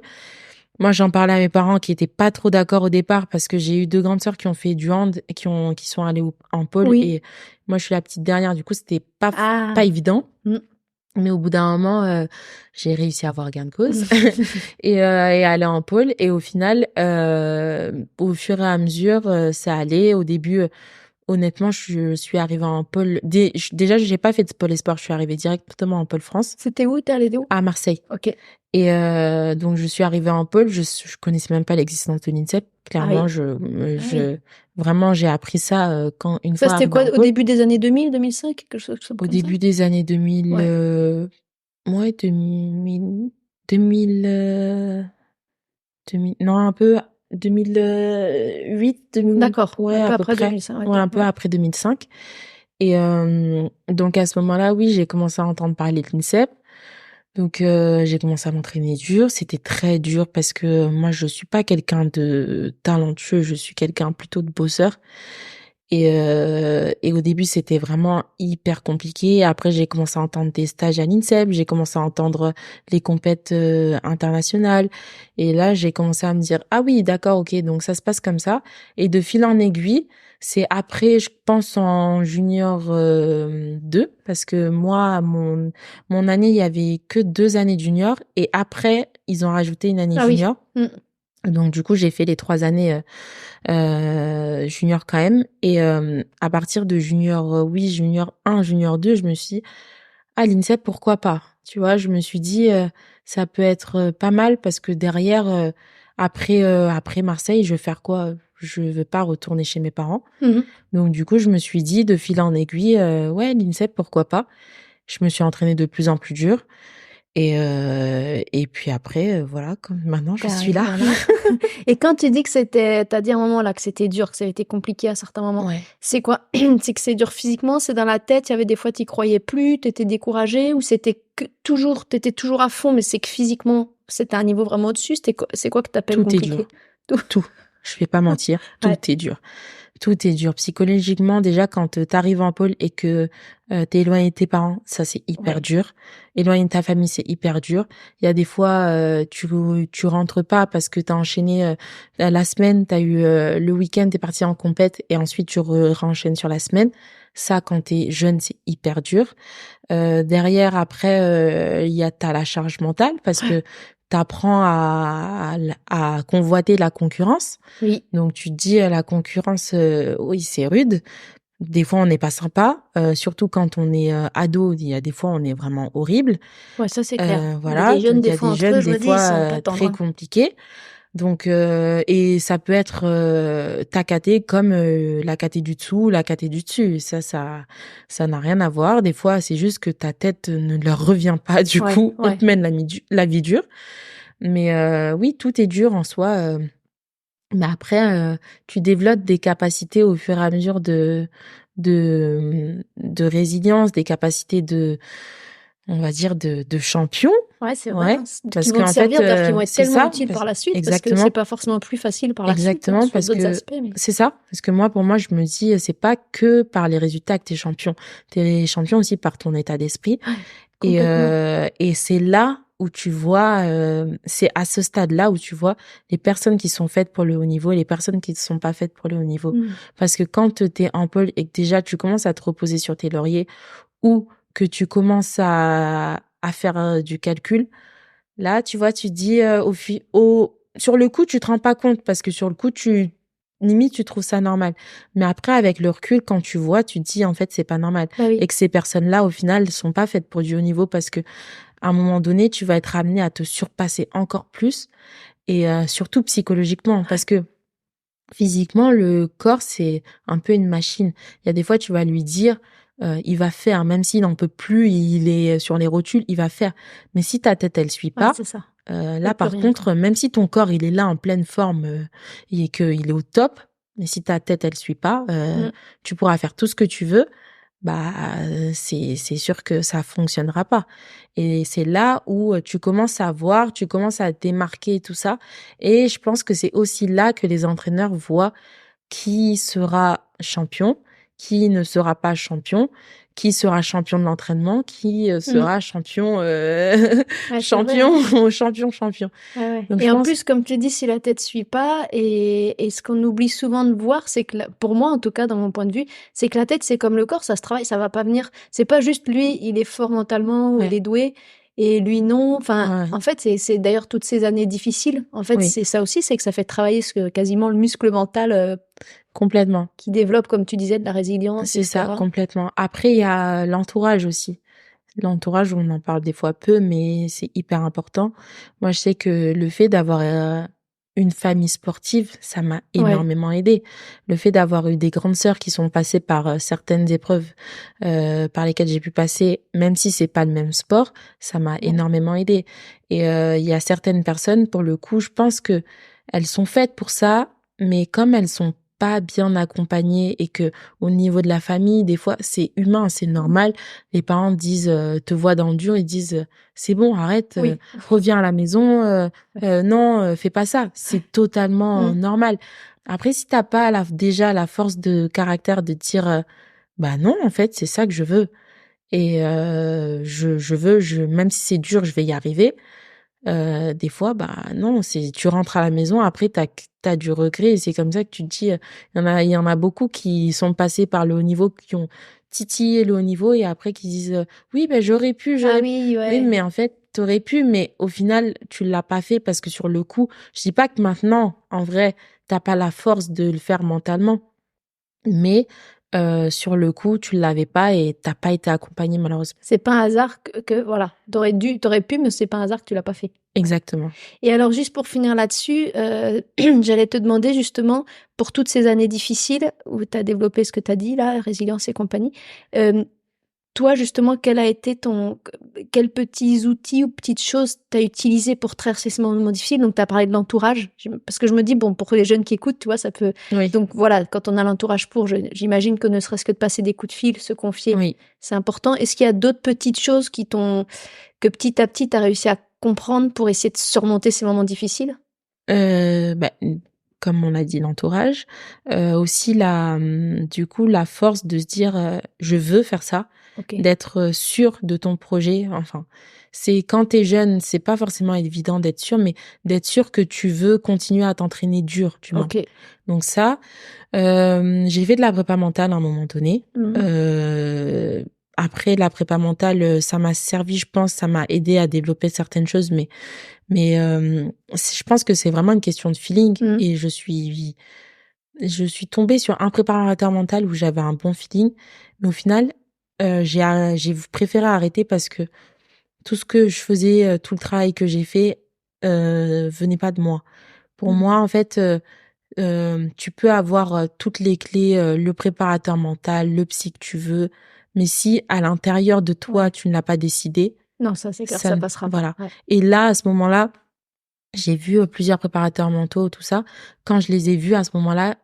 Speaker 2: Moi, j'en parlais à mes parents qui étaient pas trop d'accord au départ, parce que j'ai eu 2 grandes sœurs qui ont fait du hand et qui sont allées en pôle,
Speaker 1: Oui.
Speaker 2: et moi je suis la petite dernière, du coup c'était pas
Speaker 1: Ah.
Speaker 2: évident.
Speaker 1: Mm.
Speaker 2: Mais au bout d'un moment, j'ai réussi à avoir gain de cause et aller en pôle. Et au final, au fur et à mesure, ça allait. Au début, honnêtement, je suis arrivée en pôle. Déjà, j'ai pas fait de pôle espoir. Je suis arrivée directement en pôle France,
Speaker 1: C'était où? T'es allée d'où?
Speaker 2: à Marseille.
Speaker 1: Ok.
Speaker 2: Et donc, je suis arrivée en pôle. Je connaissais même pas l'existence de l'INSEP.
Speaker 1: Ah
Speaker 2: Clairement,
Speaker 1: oui. Ah oui.
Speaker 2: vraiment, j'ai appris ça une
Speaker 1: Ça,
Speaker 2: fois
Speaker 1: c'était
Speaker 2: arrivée
Speaker 1: quoi?
Speaker 2: en
Speaker 1: Au
Speaker 2: pôle.
Speaker 1: début des années 2000, 2005? Quelque chose
Speaker 2: Au
Speaker 1: comme ça?
Speaker 2: début des années 2000,
Speaker 1: Ouais.
Speaker 2: ouais, 2000, 2000, 2000, non, un peu, 2008, 2000,
Speaker 1: D'accord.
Speaker 2: ouais,
Speaker 1: Un peu
Speaker 2: à peu
Speaker 1: après
Speaker 2: près.
Speaker 1: 2005.
Speaker 2: Ouais,
Speaker 1: Ok.
Speaker 2: un peu
Speaker 1: Ouais.
Speaker 2: après 2005. Et donc, à ce moment-là, oui, j'ai commencé à entendre parler de l'INSEP. Donc, j'ai commencé à m'entraîner dur. C'était très dur parce que moi, je suis pas quelqu'un de talentueux. Je suis quelqu'un plutôt de bosseur. Et au début, c'était vraiment hyper compliqué. Après, j'ai commencé à entendre des stages à l'INSEP, j'ai commencé à entendre les compètes internationales. Et là, j'ai commencé à me dire, ah oui, d'accord, ok, donc ça se passe comme ça. Et de fil en aiguille, c'est après, je pense, en junior 2, parce que moi, mon année, il y avait que 2 années de junior. Et après, ils ont rajouté une année
Speaker 1: Ah oui.
Speaker 2: junior. Donc, du coup, j'ai fait les 3 années junior quand même. Et à partir de junior, oui, junior 1, junior 2, je me suis dit, ah, l'INSEP, pourquoi pas? Tu vois, je me suis dit, ça peut être pas mal, parce que derrière, après Marseille, je vais faire quoi? Je veux pas retourner chez mes parents.
Speaker 1: Mhm.
Speaker 2: Donc, du coup, je me suis dit, de fil en aiguille, ouais, l'INSEP, pourquoi pas? Je me suis entraînée de plus en plus dur. Et puis après, voilà, comme maintenant, je suis là.
Speaker 1: Voilà. Et quand tu dis que t'as dit à un moment là que c'était dur, que ça a été compliqué à certains moments,
Speaker 2: Ouais.
Speaker 1: c'est quoi? C'est que c'est dur physiquement, c'est dans la tête, il y avait des fois t'y croyais plus, t'étais découragé, ou c'était que toujours, t'étais toujours à fond, mais c'est que physiquement, c'était un niveau vraiment au-dessus, c'est quoi que t'appelles
Speaker 2: Tout est
Speaker 1: compliqué?
Speaker 2: dur. Tout. Je vais pas mentir. Tout
Speaker 1: Ouais.
Speaker 2: est dur. Tout est dur. Psychologiquement, déjà, quand t'arrives en pôle et que t'es éloigné de tes parents, ça, c'est hyper
Speaker 1: Ouais.
Speaker 2: dur. Éloigné de ta famille, c'est hyper dur. Il y a des fois, tu rentres pas parce que t'as enchaîné la semaine, t'as eu le week-end, t'es parti en compète, et ensuite tu renchaînes sur la semaine. Ça, quand t'es jeune, c'est hyper dur. Derrière, après, t'as la charge mentale, parce que t'apprends à convoiter la concurrence.
Speaker 1: Oui.
Speaker 2: Donc, tu te dis, la concurrence, oui, c'est rude. Des fois, on n'est pas sympa, surtout quand on est ado. Il y a des fois, on est vraiment horrible.
Speaker 1: Ouais, ça c'est clair. Mais
Speaker 2: Voilà,
Speaker 1: les jeunes,
Speaker 2: donc il y
Speaker 1: des
Speaker 2: a
Speaker 1: fois,
Speaker 2: des
Speaker 1: entre eux,
Speaker 2: jeunes,
Speaker 1: je
Speaker 2: des
Speaker 1: me dis, ils sont
Speaker 2: fois,
Speaker 1: pas tendres,
Speaker 2: très
Speaker 1: hein.
Speaker 2: compliqués. Donc, et ça peut être ta caté comme la caté du dessous, la caté du dessus. Et ça n'a rien à voir. Des fois, c'est juste que ta tête ne leur revient pas. Du
Speaker 1: Ouais,
Speaker 2: coup, on
Speaker 1: ouais.
Speaker 2: te mène la vie dure. Mais oui, tout est dur en soi. Mais après, tu développes des capacités au fur et à mesure de résilience, des capacités on va dire, de champion.
Speaker 1: Ouais, c'est vrai,
Speaker 2: Ouais,
Speaker 1: hein, qui
Speaker 2: parce
Speaker 1: vont te
Speaker 2: qu'en fait,
Speaker 1: servir, d'ailleurs, qui vont être
Speaker 2: c'est
Speaker 1: tellement
Speaker 2: ça,
Speaker 1: utiles par la suite, parce que c'est
Speaker 2: exactement,
Speaker 1: pas forcément plus facile par la suite, hein,
Speaker 2: exactement,
Speaker 1: sur
Speaker 2: parce
Speaker 1: d'autres
Speaker 2: que
Speaker 1: aspects, mais
Speaker 2: c'est ça, parce que moi, pour moi, je me dis, c'est pas que par les résultats que t'es champion. T'es champion aussi par ton état d'esprit.
Speaker 1: ouais,
Speaker 2: Et,
Speaker 1: complètement.
Speaker 2: et c'est là où tu vois, c'est à ce stade-là où tu vois les personnes qui sont faites pour le haut niveau et les personnes qui ne sont pas faites pour le haut niveau. Parce que quand t'es en pôle et que déjà tu commences à te reposer sur tes lauriers, ou que tu commences à faire du calcul, là, tu vois, tu dis sur le coup, tu te rends pas compte parce que sur le coup, limite, tu trouves ça normal. Mais après, avec le recul, quand tu vois, tu te dis, en fait, c'est pas normal.
Speaker 1: Bah oui.
Speaker 2: Et que ces personnes-là, au final, sont pas faites pour du haut niveau parce que, à un moment donné, tu vas être amené à te surpasser encore plus et surtout psychologiquement parce que physiquement, le corps, c'est un peu une machine. Il y a des fois, tu vas lui dire, il va faire, même s'il n'en peut plus, il est sur les rotules, il va faire. Mais si ta tête, elle suit
Speaker 1: Ouais,
Speaker 2: pas,
Speaker 1: c'est ça.
Speaker 2: là,
Speaker 1: Plus
Speaker 2: par
Speaker 1: rien, quoi.
Speaker 2: contre, même si ton corps, il est là en pleine forme et qu'il est au top, mais si ta tête, elle suit pas,
Speaker 1: Mmh.
Speaker 2: tu pourras faire tout ce que tu veux, bah, c'est sûr que ça fonctionnera pas. Et c'est là où tu commences à voir, tu commences à te démarquer et tout ça. Et je pense que c'est aussi là que les entraîneurs voient qui sera champion, qui ne sera pas champion, qui sera champion de l'entraînement, qui
Speaker 1: Mmh.
Speaker 2: sera champion,
Speaker 1: Ouais, c'est vrai, hein.
Speaker 2: champion, champion.
Speaker 1: Ouais, ouais.
Speaker 2: Donc je
Speaker 1: Et en
Speaker 2: pense,
Speaker 1: plus, comme tu dis, si la tête suit pas, et ce qu'on oublie souvent de voir, c'est que, pour moi, en tout cas, dans mon point de vue, c'est que la tête, c'est comme le corps, ça se travaille, ça va pas venir. C'est pas juste lui, il est fort mentalement ou il
Speaker 2: ouais,
Speaker 1: est doué, et lui non. Enfin,
Speaker 2: ouais,
Speaker 1: en fait, c'est d'ailleurs toutes ces années difficiles. En fait,
Speaker 2: oui,
Speaker 1: c'est ça aussi, c'est que ça fait travailler quasiment le muscle mental
Speaker 2: complètement.
Speaker 1: qui développe, comme tu disais, de la résilience,
Speaker 2: C'est ça,
Speaker 1: etc.
Speaker 2: complètement. Après, il y a l'entourage aussi. L'entourage, on en parle des fois peu, mais c'est hyper important. Moi, je sais que le fait d'avoir une famille sportive, ça m'a
Speaker 1: Ouais,
Speaker 2: énormément aidé. Le fait d'avoir eu des grandes sœurs qui sont passées par certaines épreuves par lesquelles j'ai pu passer, même si c'est pas le même sport, ça m'a
Speaker 1: ouais.
Speaker 2: énormément aidé. Et il y a certaines personnes, pour le coup, je pense que elles sont faites pour ça, mais comme elles sont pas bien accompagnées et que au niveau de la famille, des fois, c'est humain, c'est normal. Les parents disent, te voient dans le dur, ils disent, c'est bon, arrête,
Speaker 1: Oui.
Speaker 2: reviens à la maison, non, fais pas ça. C'est totalement
Speaker 1: Mm.
Speaker 2: normal. Après, si t'as pas déjà la force de caractère de dire, bah non, en fait, c'est ça que je veux. Et je veux, même si c'est dur, je vais y arriver. Des fois, bah non, tu rentres à la maison, après t'as du regret et c'est comme ça que tu te dis, il y en a beaucoup qui sont passés par le haut niveau, qui ont titillé le haut niveau et après qui disent, oui, ben
Speaker 1: Ah
Speaker 2: j'aurais pu.
Speaker 1: oui,
Speaker 2: Oui,
Speaker 1: ouais.
Speaker 2: mais en fait, t'aurais pu, mais au final, tu l'as pas fait parce que sur le coup, je dis pas que maintenant, en vrai, t'as pas la force de le faire mentalement, mais sur le coup, tu l'avais pas et t'as pas été accompagné malheureusement.
Speaker 1: C'est pas un hasard voilà, t'aurais pu, mais c'est pas un hasard que tu l'as pas fait.
Speaker 2: Exactement.
Speaker 1: Et alors, juste pour finir là-dessus, j'allais te demander justement, pour toutes ces années difficiles où tu as développé ce que tu as dit là, résilience et compagnie, hem, toi justement, quels petits outils ou petites choses tu as utilisées pour traverser ces moments difficiles? Donc tu as parlé de l'entourage, parce que je me dis, bon, pour les jeunes qui écoutent, tu vois, ça peut,
Speaker 2: Oui,
Speaker 1: donc voilà, quand on a l'entourage j'imagine que ne serait-ce que de passer des coups de fil, se confier,
Speaker 2: oui.
Speaker 1: c'est important. Est-ce qu'il y a d'autres petites choses que petit à petit, tu as réussi à comprendre pour essayer de surmonter ces moments difficiles?
Speaker 2: Bah, comme on a dit, l'entourage, aussi du coup, la force de se dire, «Je veux faire ça»,
Speaker 1: OK.
Speaker 2: d'être, sûr de ton projet. Enfin, c'est quand tu es jeune, c'est pas forcément évident d'être sûr, mais d'être sûr que tu veux continuer à t'entraîner dur, du moins.
Speaker 1: OK.
Speaker 2: Donc ça, j'ai fait de la prépa mentale à un moment donné.
Speaker 1: Mmh.
Speaker 2: Après la prépa mentale, ça m'a servi, je pense, ça m'a aidé à développer certaines choses, mais je pense que c'est vraiment une question de feeling
Speaker 1: Mmh.
Speaker 2: et je suis tombée sur un préparateur mental où j'avais un bon feeling, mais au final, j'ai préféré arrêter parce que tout ce que je faisais, tout le travail que j'ai fait, venait pas de moi. Pour
Speaker 1: Mmh.
Speaker 2: moi, en fait, tu peux avoir, toutes les clés, le préparateur mental, le psy que tu veux, mais si à l'intérieur de toi,
Speaker 1: Ouais.
Speaker 2: tu ne l'as pas décidé,
Speaker 1: Non, ça, c'est clair,
Speaker 2: ça
Speaker 1: ça
Speaker 2: ne
Speaker 1: passera pas.
Speaker 2: voilà.
Speaker 1: Ouais.
Speaker 2: Et là, à ce moment-là, j'ai vu, plusieurs préparateurs mentaux, tout ça. Quand je les ai vus à ce moment-là,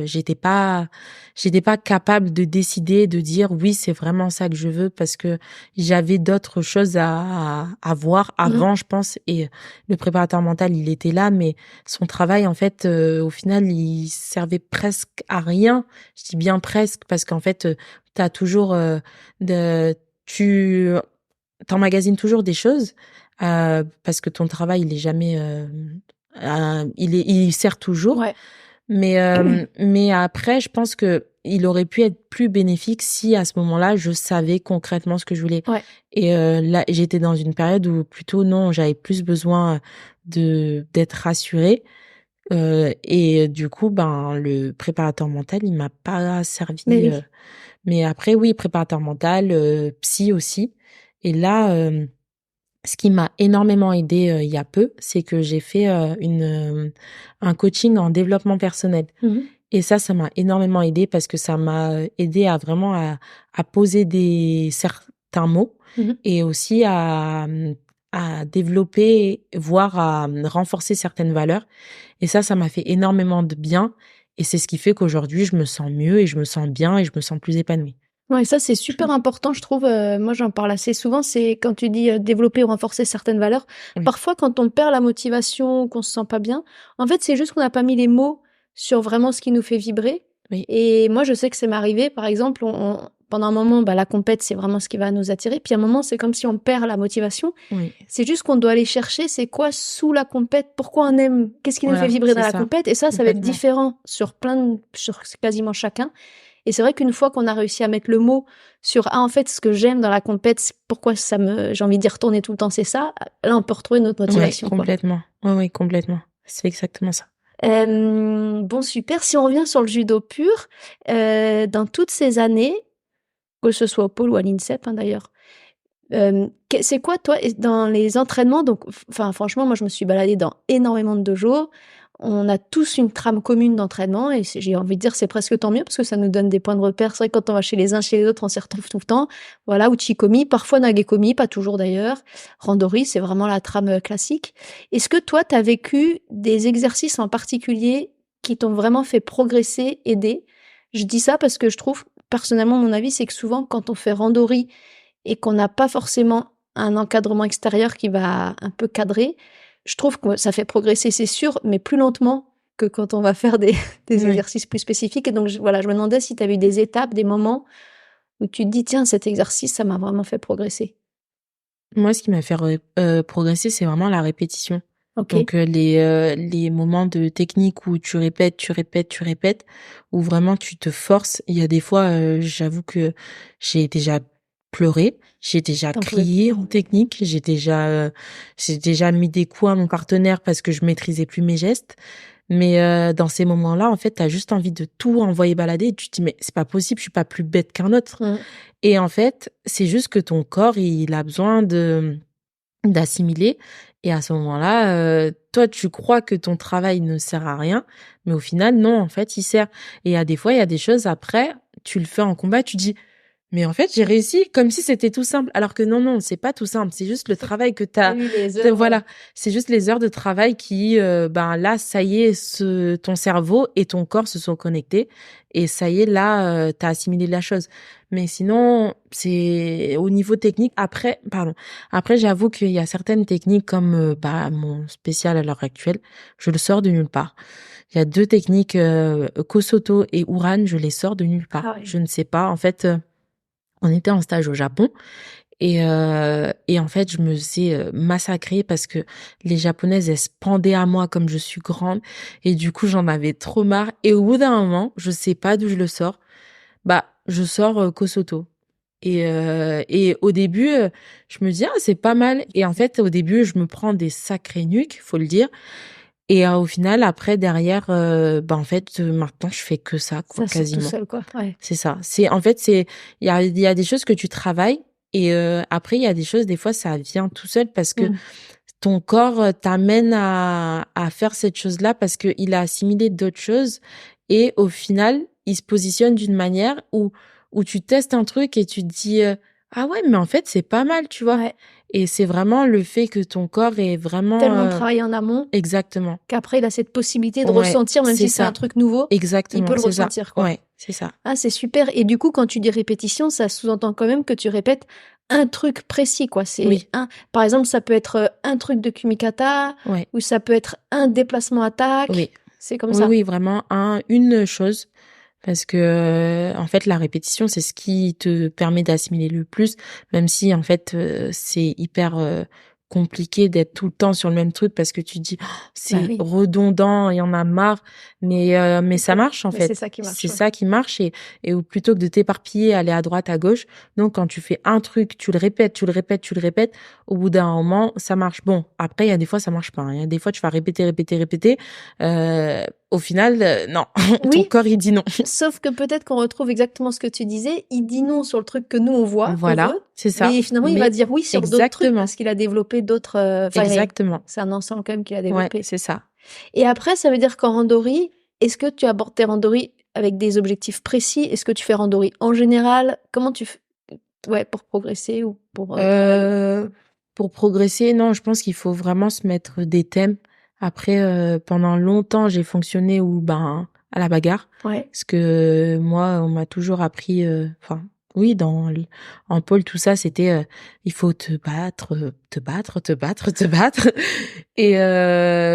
Speaker 2: j'étais pas capable de décider, de dire: «Oui, c'est vraiment ça que je veux», parce que j'avais d'autres choses à voir
Speaker 1: Mmh.
Speaker 2: avant, je pense et le préparateur mental, il était là, mais son travail, en fait, au final, il servait presque à rien. Je dis bien presque parce qu'en fait, tu toujours, de tu t'emmagasines toujours des choses, parce que ton travail, il est jamais, il sert toujours.
Speaker 1: Ouais.
Speaker 2: Mais après, je pense que il aurait pu être plus bénéfique si, à ce moment-là, je savais concrètement ce que je voulais.
Speaker 1: Ouais.
Speaker 2: Et là, j'étais dans une période où plutôt non, j'avais plus besoin d'être rassurée. Et du coup, le préparateur mental, il m'a pas servi.
Speaker 1: Mais oui.
Speaker 2: Mais après, oui, préparateur mental, psy aussi. Et là, ce qui m'a énormément aidée, il y a peu, c'est que j'ai fait un coaching en développement personnel.
Speaker 1: Mmh.
Speaker 2: Et ça m'a énormément aidée parce que ça m'a aidée à vraiment à poser certains mots
Speaker 1: Mmh.
Speaker 2: et aussi à développer, voire à renforcer certaines valeurs. Et ça m'a fait énormément de bien. Et c'est ce qui fait qu'aujourd'hui, je me sens mieux et je me sens bien et je me sens plus épanouie.
Speaker 1: Ouais, ça, c'est super important, je trouve, moi, j'en parle assez souvent, c'est quand tu dis, développer ou renforcer certaines valeurs.
Speaker 2: Oui,
Speaker 1: Parfois, quand on perd la motivation ou qu'on se sent pas bien, en fait, c'est juste qu'on n'a pas mis les mots sur vraiment ce qui nous fait vibrer.
Speaker 2: oui,
Speaker 1: Et moi, je sais que c'est m'arrivé, par exemple, pendant un moment, la compète, c'est vraiment ce qui va nous attirer. Puis à un moment, c'est comme si on perd la motivation.
Speaker 2: oui.
Speaker 1: C'est juste qu'on doit aller chercher, c'est quoi sous la compète, pourquoi on aime, qu'est-ce qui nous fait
Speaker 2: Voilà,
Speaker 1: vibrer dans
Speaker 2: c'est
Speaker 1: la
Speaker 2: ça.
Speaker 1: compète. Et ça va être
Speaker 2: Complètement.
Speaker 1: différent sur quasiment chacun. Et c'est vrai qu'une fois qu'on a réussi à mettre le mot sur «Ah, en fait, ce que j'aime dans la compète, c'est pourquoi j'ai envie d'y retourner tout le temps, c'est ça», là, on peut retrouver notre
Speaker 2: Ouais,
Speaker 1: motivation, quoi.
Speaker 2: complètement. Ouais, ouais, complètement. C'est exactement ça.
Speaker 1: Bon, super. Si on revient sur le judo pur, dans toutes ces années, que ce soit au pôle ou à l'INSEP, hein, d'ailleurs, c'est quoi, toi, dans les entraînements, donc, enfin, franchement, moi, je me suis baladée dans énormément de dojos. On a tous une trame commune d'entraînement et j'ai envie de dire, c'est presque tant mieux parce que ça nous donne des points de repère. C'est vrai que quand on va chez les uns, chez les autres, on s'y retrouve tout le temps. Voilà, Uchikomi, parfois Nagekomi, pas toujours d'ailleurs. Randori, c'est vraiment la trame classique. Est-ce que toi, tu as vécu des exercices en particulier qui t'ont vraiment fait progresser, aider? Je dis ça parce que je trouve, personnellement, mon avis, c'est que souvent, quand on fait Randori et qu'on n'a pas forcément un encadrement extérieur qui va un peu cadrer, je trouve que ça fait progresser, c'est sûr, mais plus lentement que quand on va faire des
Speaker 2: Oui.
Speaker 1: exercices plus spécifiques. Et donc, voilà, je me demandais si tu avais eu des étapes, des moments où tu te dis, tiens, cet exercice, ça m'a vraiment fait progresser.
Speaker 2: Moi, ce qui m'a fait progresser, c'est vraiment la répétition.
Speaker 1: Ok.
Speaker 2: Donc, les moments de technique où tu répètes, tu répètes, tu répètes, où vraiment tu te forces. Il y a des fois, j'avoue que j'ai déjà pleuré, j'ai déjà
Speaker 1: T'en pouvais plus.
Speaker 2: crié en technique, j'ai déjà mis des coups à mon partenaire parce que je maîtrisais plus mes gestes. Mais dans ces moments-là, en fait, tu as juste envie de tout envoyer balader et tu te dis: «Mais c'est pas possible, je suis pas plus bête qu'un autre».
Speaker 1: Mm.
Speaker 2: Et en fait, c'est juste que ton corps, il a besoin d'assimiler. Et à ce moment-là, toi, tu crois que ton travail ne sert à rien, mais au final, non, en fait, il sert. Et à des fois, il y a des choses après, tu le fais en combat, tu dis: «Mais en fait, j'ai réussi», comme si c'était tout simple. Alors que non, non, c'est pas tout simple. C'est juste le travail que tu
Speaker 1: Ah
Speaker 2: as.
Speaker 1: oui, les heures.
Speaker 2: Voilà, c'est juste les heures de travail qui, là, ça y est, ton cerveau et ton corps se sont connectés et ça y est, là, tu as assimilé la chose. Mais sinon, c'est au niveau technique. Après, j'avoue qu'il y a certaines techniques comme, mon spécial à l'heure actuelle, je le sors de nulle part. Il y a 2 techniques, Kosoto et Uran, je les sors de nulle part.
Speaker 1: Ah oui.
Speaker 2: Je ne sais pas. En fait, on était en stage au Japon et en fait, je me faisais, massacrer parce que les Japonaises, elles se pendaient à moi comme je suis grande et du coup, j'en avais trop marre et au bout d'un moment, je sais pas d'où je le sors, je sors, Kosoto et au début, je me dis: «Ah, c'est pas mal» et en fait, au début, je me prends des sacrées nuques, faut le dire et au final, après, derrière, en fait, maintenant, je fais que ça, quoi,
Speaker 1: Ça sort tout
Speaker 2: quasiment.
Speaker 1: seul, quoi. Ouais.
Speaker 2: C'est ça. Il y a des choses que tu travailles et après il y a des choses, des fois, ça vient tout seul parce que
Speaker 1: Mm.
Speaker 2: ton corps, t'amène à faire cette chose-là parce qu'il a assimilé d'autres choses et au final, il se positionne d'une manière où tu testes un truc et tu te dis, «Ah ouais, mais en fait, c'est pas mal», tu vois?
Speaker 1: Ouais.
Speaker 2: Et c'est vraiment le fait que ton corps est vraiment,
Speaker 1: Tellement travaillé en amont
Speaker 2: exactement.
Speaker 1: qu'après, il a cette possibilité de
Speaker 2: Ouais,
Speaker 1: ressentir, même
Speaker 2: c'est
Speaker 1: si c'est un
Speaker 2: ça.
Speaker 1: truc nouveau, il
Speaker 2: Exactement,
Speaker 1: peut le
Speaker 2: c'est ça.
Speaker 1: ressentir, quoi.
Speaker 2: Ouais, c'est ça.
Speaker 1: Ah, c'est super. Et du coup, quand tu dis répétition, ça sous-entend quand même que tu répètes un truc précis, quoi.
Speaker 2: Oui,
Speaker 1: Par exemple, ça peut être un truc de Kumikata
Speaker 2: ouais,
Speaker 1: ou ça peut être un déplacement attaque.
Speaker 2: oui.
Speaker 1: C'est comme
Speaker 2: Oui,
Speaker 1: ça.
Speaker 2: oui, vraiment une chose parce que, en fait, la répétition, c'est ce qui te permet d'assimiler le plus, même si, en fait, c'est hyper, compliqué d'être tout le temps sur le même truc parce que tu te dis: «Oh,
Speaker 1: Bah
Speaker 2: c'est
Speaker 1: oui,
Speaker 2: redondant, il y en a marre». Mais ça marche, en
Speaker 1: mais c'est
Speaker 2: fait.
Speaker 1: ça qui
Speaker 2: C'est
Speaker 1: marche, ouais.
Speaker 2: ça qui marche et ou plutôt que de t'éparpiller, aller à droite, à gauche, donc quand tu fais un truc, tu le répètes, tu le répètes, tu le répètes, au bout d'un moment, ça marche. Bon, après, il y a des fois, ça marche pas, hein. Il y a des fois, tu vas répéter, répéter, répéter, au final, non, ton
Speaker 1: Oui,
Speaker 2: corps, il dit non.
Speaker 1: sauf que peut-être qu'on retrouve exactement ce que tu disais. Il dit non sur le truc que nous on voit, on
Speaker 2: Voilà,
Speaker 1: veut,
Speaker 2: c'est ça.
Speaker 1: mais finalement il va
Speaker 2: Mais
Speaker 1: dire oui sur d'autres trucs
Speaker 2: exactement,
Speaker 1: parce qu'il a développé d'autres. Enfin,
Speaker 2: exactement.
Speaker 1: c'est un ensemble quand même qu'il a
Speaker 2: Ouais,
Speaker 1: développé.
Speaker 2: c'est ça.
Speaker 1: Et après, ça veut dire qu'en randori, est-ce que tu abordes tes randoris avec des objectifs précis? Est-ce que tu fais randori en général? Comment tu fais? Ouais, pour progresser ou pour travailler?
Speaker 2: Heu, pour progresser, non, je pense qu'il faut vraiment se mettre des thèmes. Après, pendant longtemps, j'ai fonctionné où, ben, à la bagarre.
Speaker 1: Ouais.
Speaker 2: Parce que moi, on m'a toujours appris, enfin, oui, en pôle, tout ça, c'était, il faut te battre, te battre, te battre, te battre. Et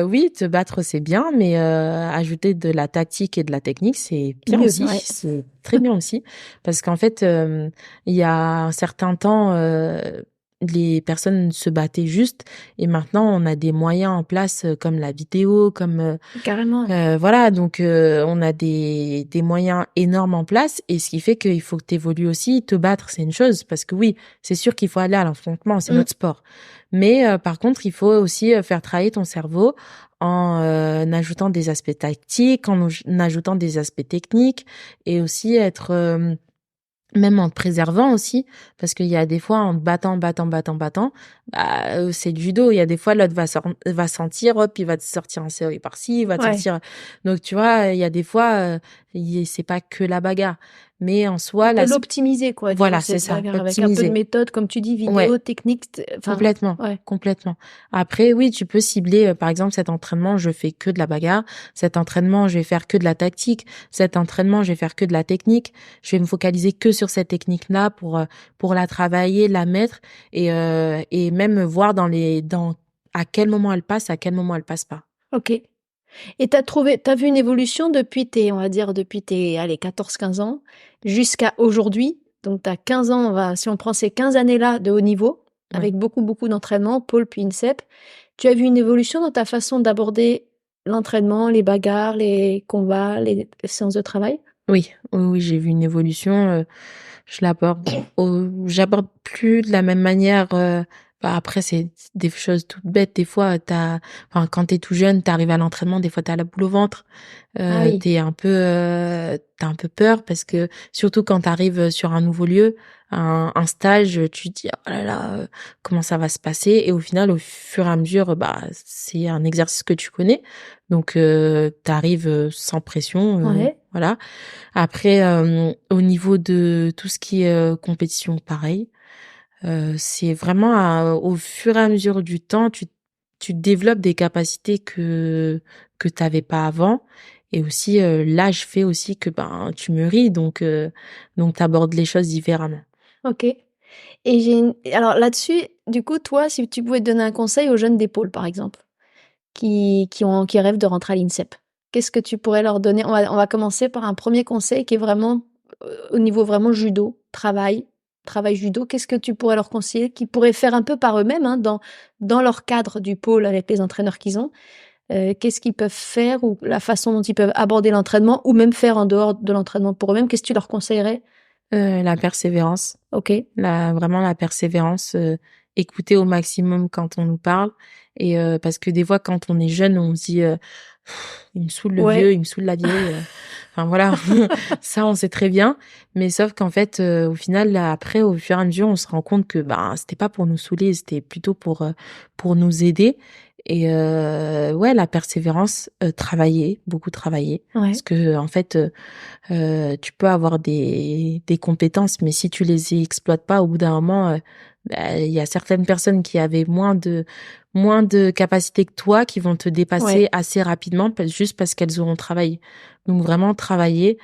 Speaker 2: oui, te battre, c'est bien, mais ajouter de la tactique et de la technique, c'est bien
Speaker 1: Mieux,
Speaker 2: aussi,
Speaker 1: ouais.
Speaker 2: c'est très bien aussi. Parce qu'en fait, il y a un certain temps, les personnes se battaient juste et maintenant on a des moyens en place, comme la vidéo, comme,
Speaker 1: Carrément.
Speaker 2: voilà, donc on a des moyens énormes en place et ce qui fait qu'il faut que tu évolues aussi. Te battre, c'est une chose parce que oui, c'est sûr qu'il faut aller à l'affrontement, c'est
Speaker 1: Mmh.
Speaker 2: notre sport. Mais par contre, il faut aussi, faire travailler ton cerveau en, ajoutant des aspects tactiques, en ajoutant des aspects techniques et aussi être, même en te préservant aussi, parce qu'il y a des fois en te battant, battant, battant, battant, bah, c'est du judo. Il y a des fois l'autre va sentir, hop, il va te sortir un série par-ci, il va te
Speaker 1: Ouais.
Speaker 2: sortir donc tu vois, il y a des fois, c'est pas que la bagarre. Mais en
Speaker 1: On
Speaker 2: soi,
Speaker 1: peut l'optimiser quoi, disons
Speaker 2: voilà, c'est
Speaker 1: cette
Speaker 2: ça,
Speaker 1: bagarre avec un peu de
Speaker 2: l'optimiser.
Speaker 1: méthode comme tu dis,
Speaker 2: Ouais.
Speaker 1: vidéo, technique, enfin
Speaker 2: Complètement,
Speaker 1: ouais.
Speaker 2: complètement. Après, oui, tu peux cibler, par exemple, cet entraînement, je fais que de la bagarre. Cet entraînement, je vais faire que de la tactique. Cet entraînement, je vais faire que de la technique. Je vais me focaliser que sur cette technique-là pour la travailler, la mettre et même voir dans à quel moment elle passe, à quel moment elle passe pas.
Speaker 1: OK. Et t'as vu une évolution depuis tes on va dire depuis tes, allez 14-15 ans jusqu'à aujourd'hui? Donc tu as 15 ans, si on prend ces 15 années-là de haut niveau,
Speaker 2: Ouais.
Speaker 1: avec beaucoup, beaucoup d'entraînement, pôle puis INSEP, tu as vu une évolution dans ta façon d'aborder l'entraînement, les bagarres, les combats, les séances de travail?
Speaker 2: Oui, oui, oui, j'ai vu une évolution, j'aborde plus de la même manière, bah, après c'est des choses toutes bêtes. Des fois, enfin, quand t'es tout jeune, t'arrives à l'entraînement, des fois, t'as la boule au ventre,
Speaker 1: Ah oui.
Speaker 2: tu un peu peur parce que surtout quand t'arrives sur un nouveau lieu, un stage, tu te dis: «Oh là là, comment ça va se passer?» et au final, au fur et à mesure, bah, c'est un exercice que tu connais donc tu arrives, sans pression,
Speaker 1: Ouais.
Speaker 2: voilà. Après, au niveau de tout ce qui est, compétition, pareil. C'est vraiment au fur et à mesure du temps, tu développes des capacités que tu avais pas avant et aussi, l'âge fait aussi que, ben, tu mûris donc tu abordes les choses différemment.
Speaker 1: OK. Et alors là-dessus, du coup, toi, si tu pouvais donner un conseil aux jeunes d'épaule, par exemple, qui rêvent de rentrer à l'INSEP, qu'est-ce que tu pourrais leur donner? On va commencer par un premier conseil qui est vraiment, au niveau vraiment judo, travail judo. Qu'est-ce que tu pourrais leur conseiller, qu'ils pourraient faire un peu par eux-mêmes, hein, dans leur cadre du pôle avec les entraîneurs qu'ils ont? Qu'est-ce qu'ils peuvent faire ou la façon dont ils peuvent aborder l'entraînement ou même faire en dehors de l'entraînement pour eux-mêmes? Qu'est-ce que tu leur conseillerais?
Speaker 2: La persévérance.
Speaker 1: OK.
Speaker 2: Vraiment la persévérance, écouter au maximum quand on nous parle et parce que des fois quand on est jeune, on se dit, «Il me saoule le vieux,
Speaker 1: Ouais.
Speaker 2: il me saoule la vieille», enfin voilà, ça on sait très bien, mais sauf qu'en fait, au final, là, après, au fur et à mesure, on se rend compte que, ben, c'était pas pour nous saouler, c'était plutôt pour nous aider et ouais, la persévérance, travailler, beaucoup travailler parce
Speaker 1: Ouais.
Speaker 2: que en fait, tu peux avoir des compétences, mais si tu les exploites pas, au bout d'un moment, bah, il y a certaines personnes qui avaient moins de capacités que toi, qui vont te
Speaker 1: Ouais.
Speaker 2: dépasser assez rapidement juste parce qu'elles auront travaillé. Donc vraiment travailler,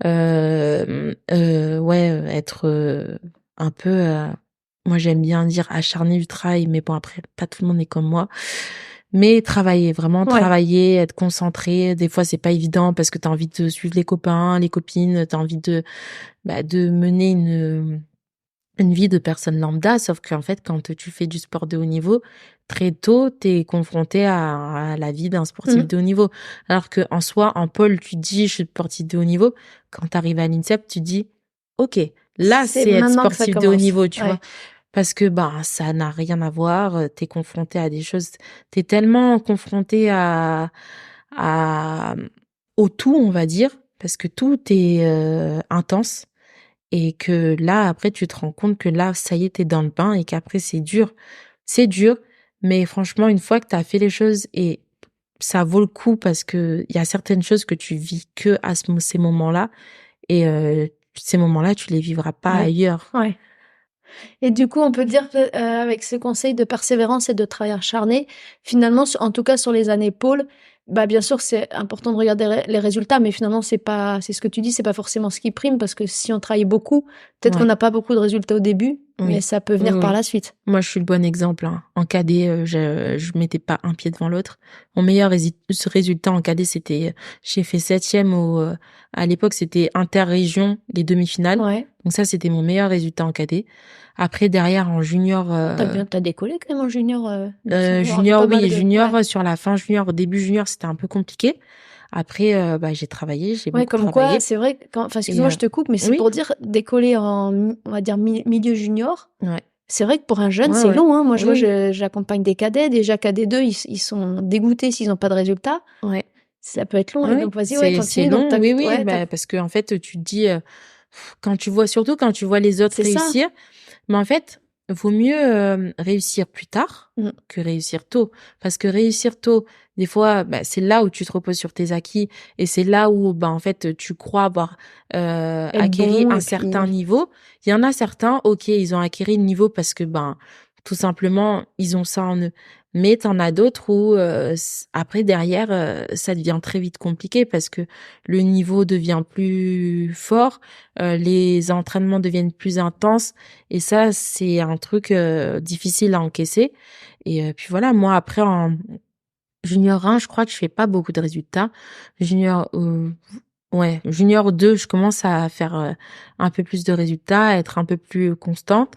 Speaker 2: ouais, être, un peu, moi j'aime bien dire acharné du travail, mais bon après pas tout le monde est comme moi. Mais travailler, vraiment
Speaker 1: Ouais.
Speaker 2: travailler, être concentré. Des fois, c'est pas évident parce que tu as envie de suivre les copains, les copines, tu as envie de mener une vie de personne lambda, sauf qu'en fait, quand tu fais du sport de haut niveau, très tôt, tu es confronté à la vie d'un sportif
Speaker 1: Mmh.
Speaker 2: de haut niveau. Alors que en soi, en pôle, tu dis je suis sportif de haut niveau. Quand tu arrives à l'INSEP, tu dis OK, là,
Speaker 1: C'est
Speaker 2: c'est être
Speaker 1: maintenant que ça
Speaker 2: sportif de haut
Speaker 1: commence.
Speaker 2: niveau, tu vois.
Speaker 1: Ouais.
Speaker 2: Parce que ça n'a rien à voir, tu es confronté à des choses, tu es tellement confronté à au tout, on va dire, parce que tout est intense. Et que là, après, tu te rends compte que là, ça y est, t'es dans le bain et qu'après, c'est dur. C'est dur, mais franchement, une fois que t'as fait les choses et ça vaut le coup parce que il y a certaines choses que tu vis que à ces moments-là et ces moments-là, tu les vivras pas
Speaker 1: Ouais.
Speaker 2: ailleurs.
Speaker 1: Ouais. Et du coup, on peut dire que, avec ces conseils de persévérance et de travail acharné, finalement, en tout cas sur les années pôle, bah, bien sûr, c'est important de regarder les résultats, mais finalement, c'est ce que tu dis, c'est pas forcément ce qui prime, parce que si on travaille beaucoup, peut-être qu'on
Speaker 2: Ouais,
Speaker 1: n'a pas beaucoup de résultats au début, mais
Speaker 2: oui.
Speaker 1: ça peut
Speaker 2: Oui,
Speaker 1: venir par
Speaker 2: oui.
Speaker 1: la suite.
Speaker 2: Moi, je suis le bon exemple, hein. En cadet, je mettais pas un pied devant l'autre. Mon meilleur résultat en cadet, c'était, j'ai fait 7e à l'époque, c'était interrégion, les demi-finales.
Speaker 1: Ouais.
Speaker 2: Donc ça, c'était mon meilleur résultat en cadet. Après, derrière, en junior,
Speaker 1: T'as décollé quand même en junior, il me semble avoir vu
Speaker 2: junior,
Speaker 1: pas mal
Speaker 2: oui,
Speaker 1: de
Speaker 2: junior,
Speaker 1: ouais.
Speaker 2: sur la fin junior, au début junior, c'était un peu compliqué. Après, j'ai travaillé, j'ai
Speaker 1: Ouais,
Speaker 2: beaucoup
Speaker 1: comme quoi,
Speaker 2: travaillé.
Speaker 1: c'est vrai que enfin,
Speaker 2: Et
Speaker 1: excuse-moi, je te coupe, mais c'est
Speaker 2: oui,
Speaker 1: pour dire décoller on va dire milieu junior,
Speaker 2: ouais,
Speaker 1: c'est vrai que pour un jeune,
Speaker 2: ouais,
Speaker 1: c'est
Speaker 2: ouais.
Speaker 1: long, hein. Moi, je
Speaker 2: Oui,
Speaker 1: vois,
Speaker 2: oui,
Speaker 1: j'accompagne des cadets. Déjà, cadet 2, ils sont dégoûtés s'ils n'ont pas de résultats.
Speaker 2: ouais.
Speaker 1: Ça peut être long. Et
Speaker 2: Oui,
Speaker 1: donc, vas-y, ouais,
Speaker 2: c'est
Speaker 1: continue. Donc,
Speaker 2: long, oui, oui,
Speaker 1: ouais,
Speaker 2: parce que en fait, tu te dis, quand tu vois, surtout quand tu vois les autres
Speaker 1: c'est ça.
Speaker 2: réussir, mais en fait, vaut mieux réussir plus tard
Speaker 1: Mm.
Speaker 2: que réussir tôt. Parce que réussir tôt, des fois, c'est là où tu te reposes sur tes acquis et c'est là où, en fait, tu crois avoir
Speaker 1: Être
Speaker 2: acquéri
Speaker 1: bon,
Speaker 2: un
Speaker 1: et
Speaker 2: certain
Speaker 1: puis,
Speaker 2: niveau. Il y en a certains, ok, ils ont acquéri le niveau parce que, tout simplement, ils ont ça en eux. Mais t'en as d'autres où, après, derrière, ça devient très vite compliqué parce que le niveau devient plus fort, les entraînements deviennent plus intenses et ça, c'est un truc difficile à encaisser. Et puis voilà, moi après en junior 1, je crois que je fais pas beaucoup de résultats. Junior junior 2, je commence à faire un peu plus de résultats, à être un peu plus constante.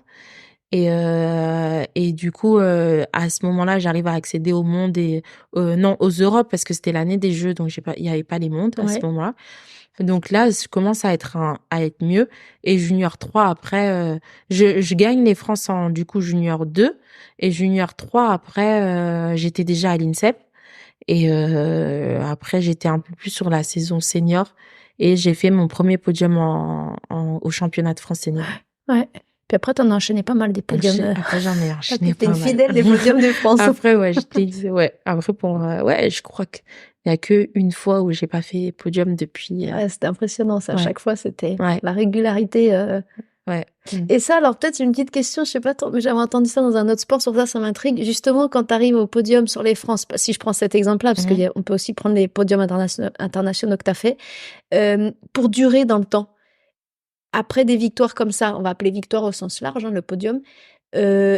Speaker 2: Et du coup, à ce moment-là, j'arrive à accéder au monde et non, aux Europes parce que c'était l'année des Jeux, donc il y avait pas les mondes à ce
Speaker 1: ouais.
Speaker 2: moment-là. Donc là, je commence à être mieux. Et junior 3, après, je gagne les France en, du coup, junior 2. Et junior 3, après, j'étais déjà à l'INSEP. Et après, j'étais un peu plus sur la saison senior. Et j'ai fait mon premier podium au championnat de France senior.
Speaker 1: Ouais. Puis après, t'en as enchaîné pas mal des podiums.
Speaker 2: Après, j'en ai enchaîné
Speaker 1: T'es une
Speaker 2: pas mal.
Speaker 1: fidèle des podiums de France.
Speaker 2: Après, ouais, ouais. Après, je crois qu'il y a que une fois où j'ai pas fait podium depuis.
Speaker 1: Ouais, c'était impressionnant, ça. À
Speaker 2: Ouais,
Speaker 1: chaque fois, c'était
Speaker 2: ouais,
Speaker 1: la régularité.
Speaker 2: ouais. Mm.
Speaker 1: Et ça, alors peut-être une petite question, je sais pas, mais j'avais entendu ça dans un autre sport, sur ça m'intrigue. Justement, quand tu arrives au podium sur les France, si je prends cet exemple-là, parce
Speaker 2: Mhm.
Speaker 1: qu'on peut aussi prendre les podiums internationaux que tu as fait, pour durer dans le temps, après des victoires comme ça, on va appeler victoire au sens large, hein, le podium, euh,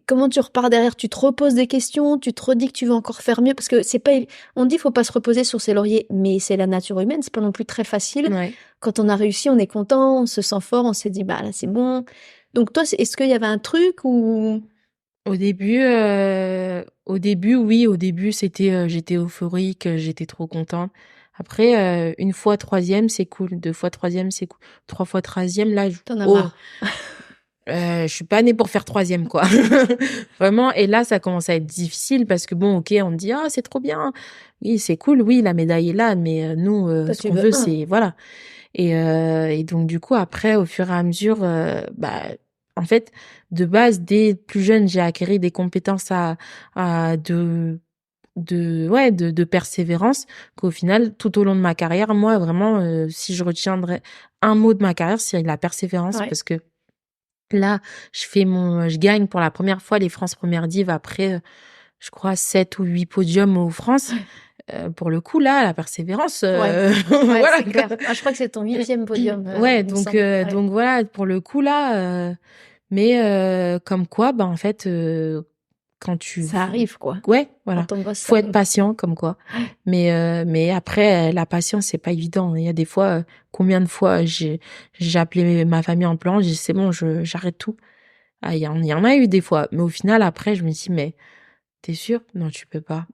Speaker 1: comment tu repars derrière? Tu te reposes des questions, tu te redis que tu veux encore faire mieux, parce que c'est pas, on dit faut pas se reposer sur ses lauriers, mais c'est la nature humaine, c'est pas non plus très facile.
Speaker 2: Ouais.
Speaker 1: Quand on a réussi, on est content, on se sent fort, on s'est dit bah là c'est bon. Donc toi, est-ce qu'il y avait un truc ou
Speaker 2: Au début, oui, au début, c'était, j'étais euphorique, j'étais trop contente. Après, une fois troisième, c'est cool. Deux fois troisième, c'est cool. Trois fois troisième, là,
Speaker 1: t'en as marre?
Speaker 2: je suis pas née pour faire troisième, quoi. Vraiment. Et là, ça commence à être difficile parce que bon, ok, on te dit, ah, c'est trop bien. Oui, c'est cool. Oui, la médaille est là, mais nous,
Speaker 1: Toi,
Speaker 2: ce
Speaker 1: tu
Speaker 2: qu'on
Speaker 1: veux
Speaker 2: veut,
Speaker 1: un.
Speaker 2: c'est, voilà. Et donc, du coup, après, au fur et à mesure, en fait, de base, dès plus jeune, j'ai acquis des compétences de persévérance qu'au final, tout au long de ma carrière, moi, vraiment, si je retiendrais un mot de ma carrière, c'est la persévérance
Speaker 1: Ouais.
Speaker 2: parce que là, je gagne pour la première fois les France Première Div après, je crois, 7 ou 8 podiums aux France. Pour le coup, là, la persévérance,
Speaker 1: Ouais, ouais,
Speaker 2: voilà,
Speaker 1: c'est clair. Ah, je crois que c'est ton 8e podium,
Speaker 2: Ouais,
Speaker 1: il me semble. Ouais.
Speaker 2: donc voilà, pour le coup là, mais comme quoi, en fait, quand tu
Speaker 1: Ça arrive, quoi.
Speaker 2: ouais,
Speaker 1: Quand
Speaker 2: voilà.
Speaker 1: on bosse, ça
Speaker 2: Faut être
Speaker 1: arrive.
Speaker 2: patient comme quoi. Mais après la patience c'est pas évident. Il y a des fois combien de fois j'ai appelé ma famille en pleurant, j'ai dit c'est bon, j'arrête tout. Ah il y en a eu des fois, mais au final après je me dis mais t'es sûr? Non, tu peux pas.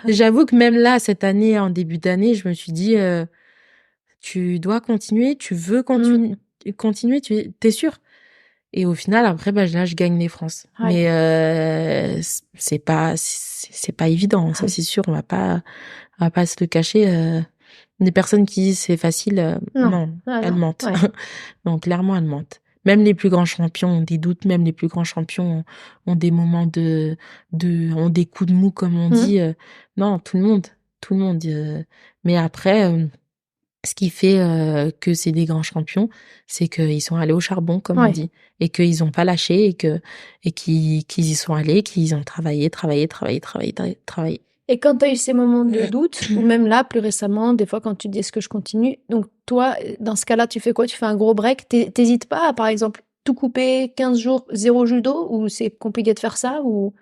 Speaker 2: J'avoue que même là cette année en début d'année, je me suis dit tu dois continuer, tu veux
Speaker 1: Mmh.
Speaker 2: continuer, tu es sûr? Et au final, après, bah, là, je gagne les France.
Speaker 1: Ouais.
Speaker 2: Mais c'est pas évident, ça c'est sûr. On va pas se le cacher. Des personnes qui disent c'est facile,
Speaker 1: Non.
Speaker 2: non,
Speaker 1: Ah
Speaker 2: elles
Speaker 1: non.
Speaker 2: mentent.
Speaker 1: Ouais.
Speaker 2: Donc clairement, elles mentent. Même les plus grands champions ont des doutes. Même les plus grands champions ont des moments ont des coups de mou comme on
Speaker 1: Mmh.
Speaker 2: dit. Non, tout le monde. Mais après. Ce qui fait que c'est des grands champions, c'est qu'ils sont allés au charbon, comme on
Speaker 1: Ouais.
Speaker 2: dit, et qu'ils ont pas lâché et qu'ils y sont allés, qu'ils ont travaillé, travaillé, travaillé, travaillé, travaillé.
Speaker 1: Et quand tu as eu ces moments de doute, ou même là, plus récemment, des fois quand tu dis est-ce que je continue, donc toi, dans ce cas-là, tu fais quoi? Tu fais un gros break? T'hésites pas à, par exemple, tout couper 15 jours, zéro judo, ou c'est compliqué de faire ça, ou...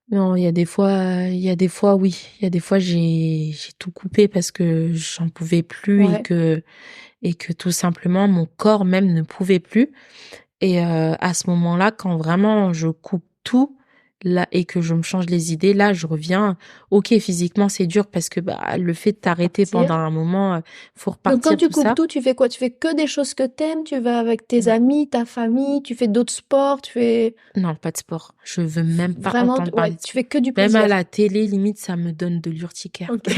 Speaker 2: Non, il y a des fois, oui, il y a des fois j'ai tout coupé parce que j'en pouvais plus et
Speaker 1: Ouais.
Speaker 2: que tout simplement mon corps même ne pouvait plus. Et à ce moment-là, quand vraiment je coupe tout, là, et que je me change les idées, là, je reviens. OK, physiquement, c'est dur parce que bah, le fait de t'arrêter pendant
Speaker 1: Partir.
Speaker 2: un moment, faut
Speaker 1: Donc quand
Speaker 2: repartir,
Speaker 1: tu
Speaker 2: tout
Speaker 1: coupes
Speaker 2: ça.
Speaker 1: tout, tu fais quoi? Tu fais que des choses que t'aimes? Tu vas avec tes
Speaker 2: Ouais.
Speaker 1: amis, ta famille, tu fais d'autres sports, tu fais
Speaker 2: Non, pas de sport. Je veux même pas
Speaker 1: vraiment,
Speaker 2: entendre
Speaker 1: ouais,
Speaker 2: parler de
Speaker 1: tu
Speaker 2: sport.
Speaker 1: fais que du
Speaker 2: Même à
Speaker 1: plaisir.
Speaker 2: la télé, limite, ça me donne de l'urticaire.
Speaker 1: Ok.